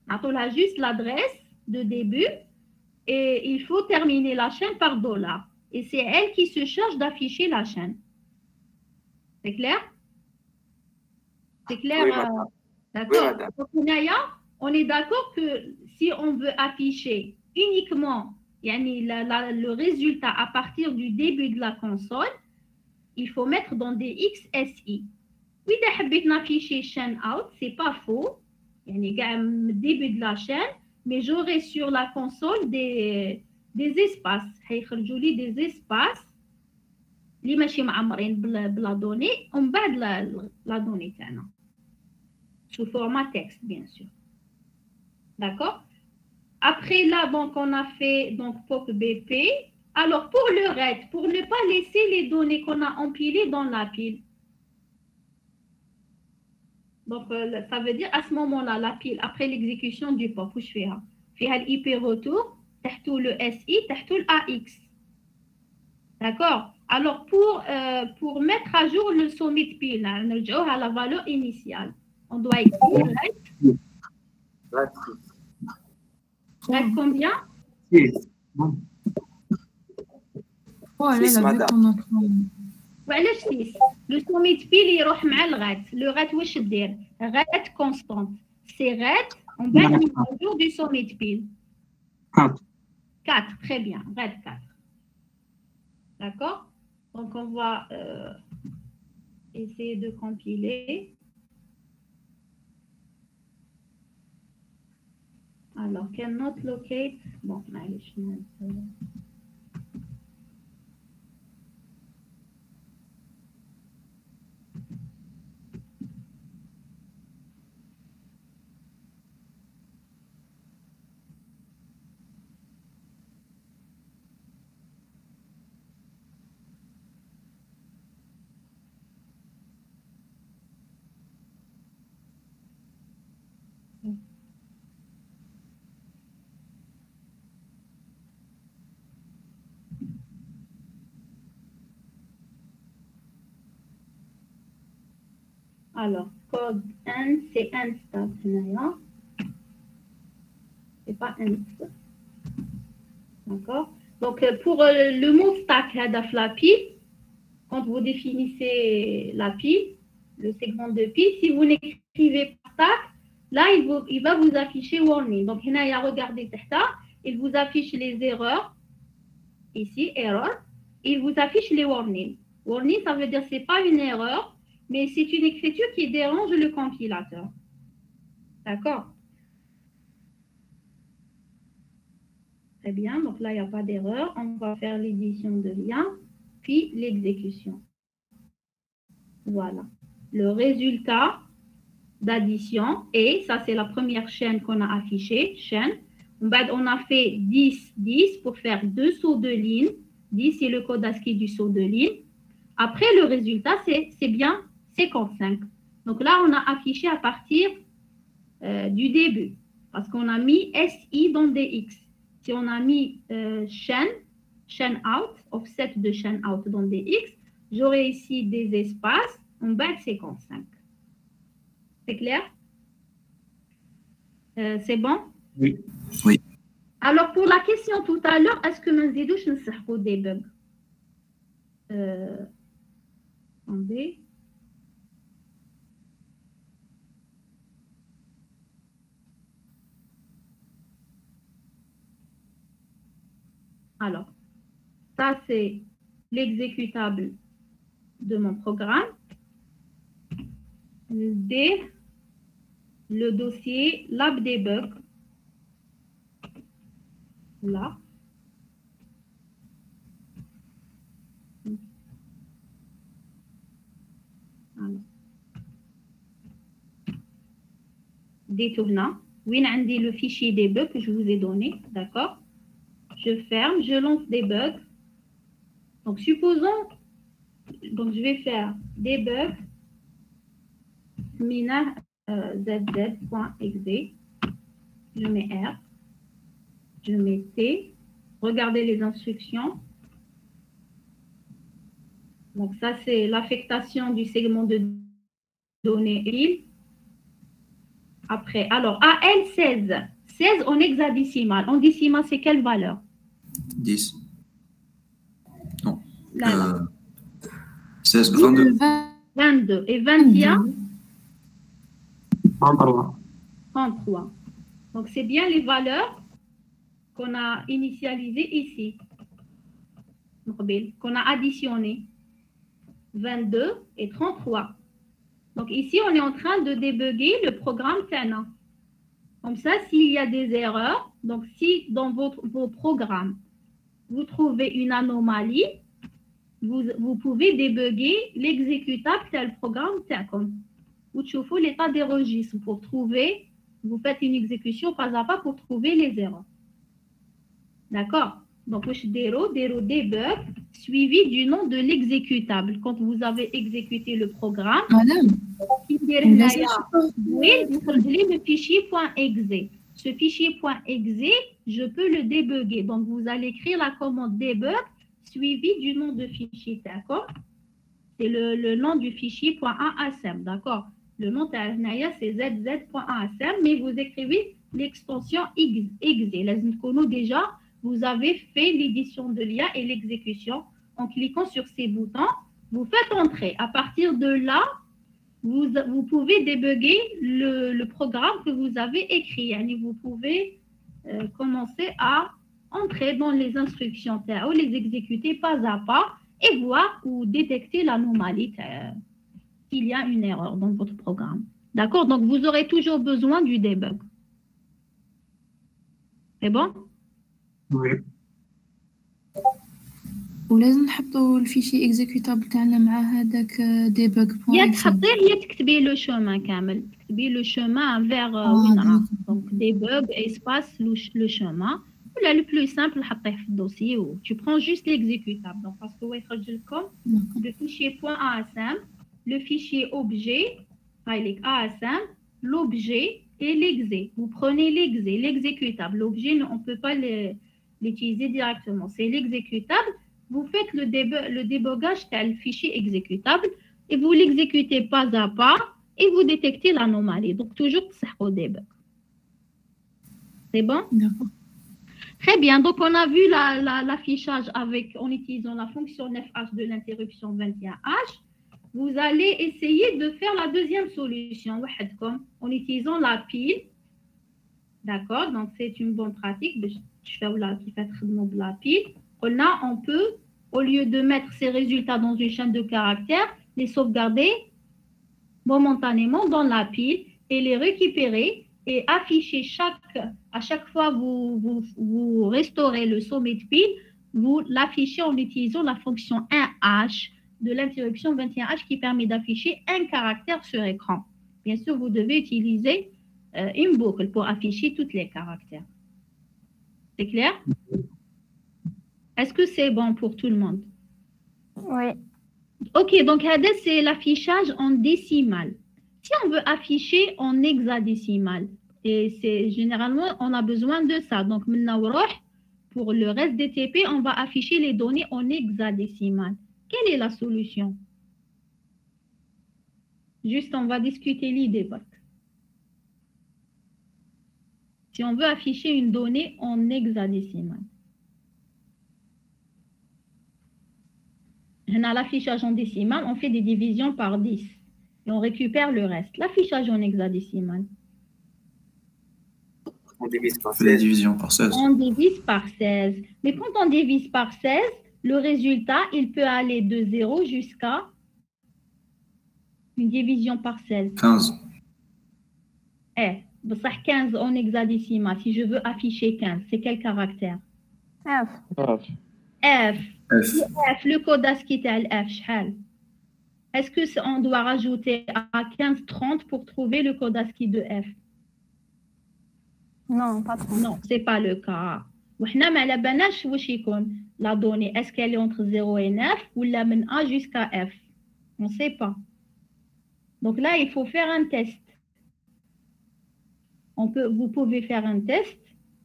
نعطي لها juste l'adresse de début et il faut terminer la chaîne par $. Et c'est elle qui se charge d'afficher la chaîne. C'est clair? C'est clair? Oui, d'accord. Oui, donc, on est d'accord que si on veut afficher uniquement le résultat à partir du début de la console, il faut mettre dans des XSI. Oui, si on afficher chaîne out, c'est pas faux. Le début de la chaîne, mais j'aurai sur la console des espaces. Des espaces اللي ماشي معمرين بلا دوني ومن بعد la donnée تاعنا sous format texte bien sûr. D'accord? Après là, donc on a fait donc POC BP. Alors pour le RED, pour ne pas laisser les données qu'on a empilées dans la pile. Donc ça veut dire à ce moment-là, la pile, après l'exécution du POC, où je fais l'IP retour, تحتو le SI, تحتو le AX. D'accord? Alors pour mettre à jour le sommet de pile, نرجعوه à la valeur initiale. On doit écrire RED combien? 6. وعلاش 6 لو سومي de pile يروح مع الغات. لو غات واش دير؟ غات كونستانت. سي غات on va mettre à jour du sommet de pile. 4, très bien. RED 4. D'accord? Donc on va essayer de compiler. Alors, cannot locate. Bon, معليش Alors, code N, c'est N stop. C'est pas N. D'accord? Donc, pour le mot stack, la pile, quand vous définissez la pile, le segment de pile, si vous n'écrivez pas stack, là, il va vous afficher warning. Donc, regardez, il vous affiche les erreurs. Ici, erreur. Il vous affiche les warnings. Warning, ça veut dire que ce n'est pas une erreur, mais c'est une écriture qui dérange le compilateur. D'accord? Très bien, donc là, il n'y a pas d'erreur. On va faire l'édition de lien, puis l'exécution. Voilà. Le résultat d'addition, et ça, c'est la première chaîne qu'on a affichée, chaîne. On a fait 10, 10 pour faire 2 sauts de ligne. 10, c'est le code ASCII du saut de ligne. Après, le résultat, c'est bien 55. Donc là, on a affiché à partir du début, parce qu'on a mis SI dans DX. Si on a mis chaîne, chain out, offset de chain out dans dx, j'aurai ici des espaces, en bas de 55. C'est clair? C'est bon? Oui. Oui. Alors, pour la question tout à l'heure, est-ce que je ne sais pas des bugs? Attendez. Alors, ça, c'est l'exécutable de mon programme. D, le dossier labdebug. Là. Alors. Détournant. Oui, on dit le fichier debug que je vous ai donné, d'accord? Je ferme, je lance debug. Donc, supposons, donc je vais faire debug mina zz.exe. Je mets R. Je mets T. Regardez les instructions. Donc, ça, c'est l'affectation du segment de données IL. Après, alors, AL16. 16 en hexadécimal. En décimal, c'est quelle valeur? 10. Non. Là. 16, 22. 22. Et 21? 33. 33. Donc, c'est bien les valeurs qu'on a initialisées ici. Qu'on a additionnées. 22 et 33. Donc, ici, on est en train de débugger le programme TANA. Comme ça, s'il y a des erreurs, donc si dans vos programmes, vous trouvez une anomalie, vous pouvez débugger l'exécutable tel programme TACOM. Vous trouvez l'état des registres pour trouver, vous faites une exécution pas à pas pour trouver les erreurs. D'accord? Donc, debug suivi du nom de l'exécutable. Quand vous avez exécuté le programme, Madame, oui, vous avez le fichier .exe. Ce fichier .exe, je peux le débugger. Donc, vous allez écrire la commande debug suivi du nom de fichier, d'accord? C'est le nom du fichier .asm, d'accord? Le nom c'est zz.asm, mais vous écrivez l'extension exe. Déjà, vous avez fait l'édition de l'IA et l'exécution. En cliquant sur ces boutons, vous faites entrer. À partir de là, vous pouvez débugger le programme que vous avez écrit. Vous pouvez commencer à entrer dans les instructions ou les exécuter pas à pas et voir ou détecter l'anomalie s'il y a une erreur dans votre programme. D'accord? Donc, vous aurez toujours besoin du debug. C'est bon? Oui. ولازم نحطوا الفيشي اكزيكوتابل تاعنا مع هذاك debug. يا تحطيه يا تكتبي لو شومان كامل، تكتبي لو شومان فيغ وين راه دونك debug espace لو شومان، ولا لو بلو سامبل حطيه في الدوسي و tu prends juste l'exécutable. Donc parce que هو يخرج لكم le fichier .asm, le fichier objet avec asm, l'objet et l'exé. Vous prenez l'exé, l'exécutable. L'objet, on ne peut pas l'utiliser directement. C'est l'exécutable. Vous faites le débogage tel fichier exécutable et vous l'exécutez pas à pas et vous détectez l'anomalie. Donc, toujours au debug. C'est bon? Très bien. Donc, on a vu l'affichage en utilisant la fonction 9h de l'interruption 21h. Vous allez essayer de faire la deuxième solution en utilisant la pile. D'accord? Donc, c'est une bonne pratique. Je fais la pile. Là, on peut, au lieu de mettre ces résultats dans une chaîne de caractères, les sauvegarder momentanément dans la pile et les récupérer et afficher à chaque fois vous restaurez le sommet de pile, vous l'affichez en utilisant la fonction 1H de l'interruption 21H qui permet d'afficher un caractère sur écran. Bien sûr, vous devez utiliser une boucle pour afficher tous les caractères. C'est clair? Est-ce que c'est bon pour tout le monde? Oui. Ok, donc c'est l'affichage en décimal. Si on veut afficher en hexadécimal, et c'est généralement on a besoin de ça. Donc maintenant, pour le reste des TP, on va afficher les données en hexadécimal. Quelle est la solution? Juste, on va discuter l'idée. Si on veut afficher une donnée en hexadécimal. L'affichage en décimal, on fait des divisions par 10 et on récupère le reste. L'affichage en hexadécimal. On divise par 16. La division par 16. On divise par 16. Mais quand on divise par 16, le résultat, il peut aller de 0 jusqu'à une division par 16. 15. 15 en hexadécimal. Si je veux afficher 15, c'est quel caractère? F. F. Le code ASCII est F. Est-ce qu'on doit rajouter à 15, 30 pour trouver le code ASCII de F? Non, pas trop. Non, ce n'est pas le cas. La donnée, est-ce qu'elle est entre 0 et 9 ou la من A jusqu'à F? On ne sait pas. Donc là, il faut faire un test. Vous pouvez faire un test.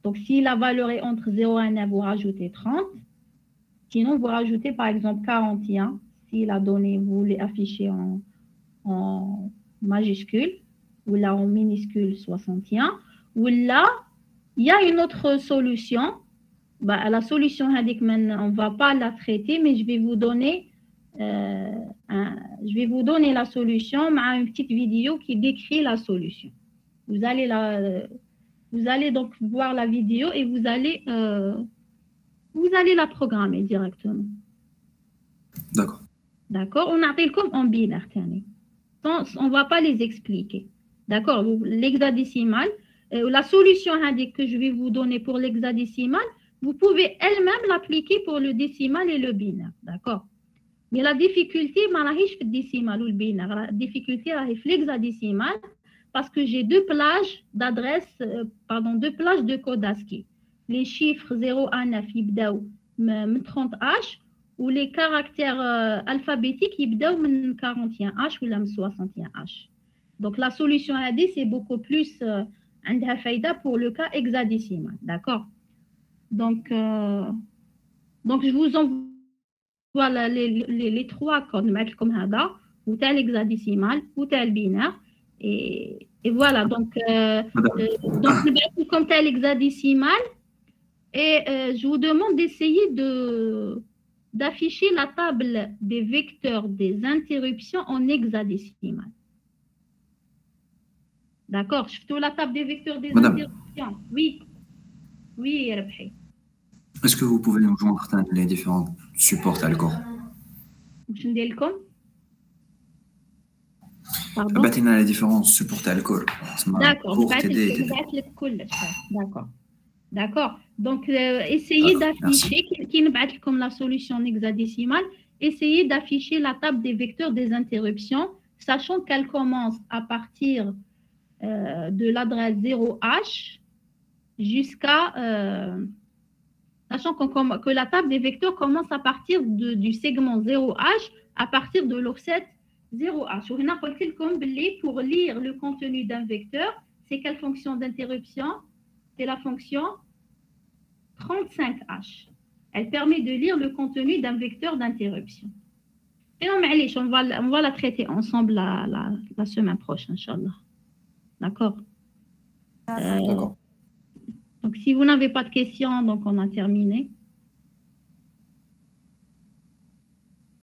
Donc, si la valeur est entre 0 et 9, vous rajoutez 30. Sinon, vous rajoutez par exemple 41. Si la donnée, vous voulez afficher en majuscule ou là en minuscule 61. Ou là, il y a une autre solution. La solution, on ne va pas la traiter, mais je vais vous donner la solution avec une petite vidéo qui décrit la solution. Vous allez donc voir la vidéo et vous allez la programmer directement. D'accord. D'accord. On appelle comme en binaire. On ne va pas les expliquer. D'accord. L'hexadécimal, la solution que je vais vous donner pour l'hexadécimal, vous pouvez elle-même l'appliquer pour le décimal et le binaire. D'accord. Mais la difficulté, le décimal ou le binaire, la difficulté est l'hexadécimal parce que j'ai deux plages de code ASCII. Les chiffres 0 à 9 يبداو من 30H ou les caractères alphabétiques يبداو من 41H ou من 61H. Donc la solution AD c'est beaucoup plus عندها فايدة pour le cas hexadécimal, d'accord? Donc je vous envoie les trois codes comme هذا ou tel hexadécimal ou tel binaire et voilà donc comme tel hexadécimal. Et je vous demande d'essayer d'afficher la table des vecteurs des interruptions en hexadécimal. D'accord? Je fais la table des vecteurs des interruptions. Oui. Oui, Rabhi. Est-ce que vous pouvez nous joindre les différents supports Alcor? Je ne dis comme. Pardon? Les différents supports Alcor. D'accord. D'accord. D'accord. Donc, essayez d'afficher, qui nous bat comme la solution hexadécimale, essayez d'afficher la table des vecteurs des interruptions, sachant qu'elle commence à partir de l'adresse 0H jusqu'à... sachant que la table des vecteurs commence à partir du segment 0H à partir de l'offset 0H. Pour lire le contenu d'un vecteur, c'est quelle fonction d'interruption? C'est la fonction 35H. Elle permet de lire le contenu d'un vecteur d'interruption. Et non, mais allez, on va la traiter ensemble la semaine prochaine, Inch'Allah. D'accord. Donc, si vous n'avez pas de questions, donc on a terminé.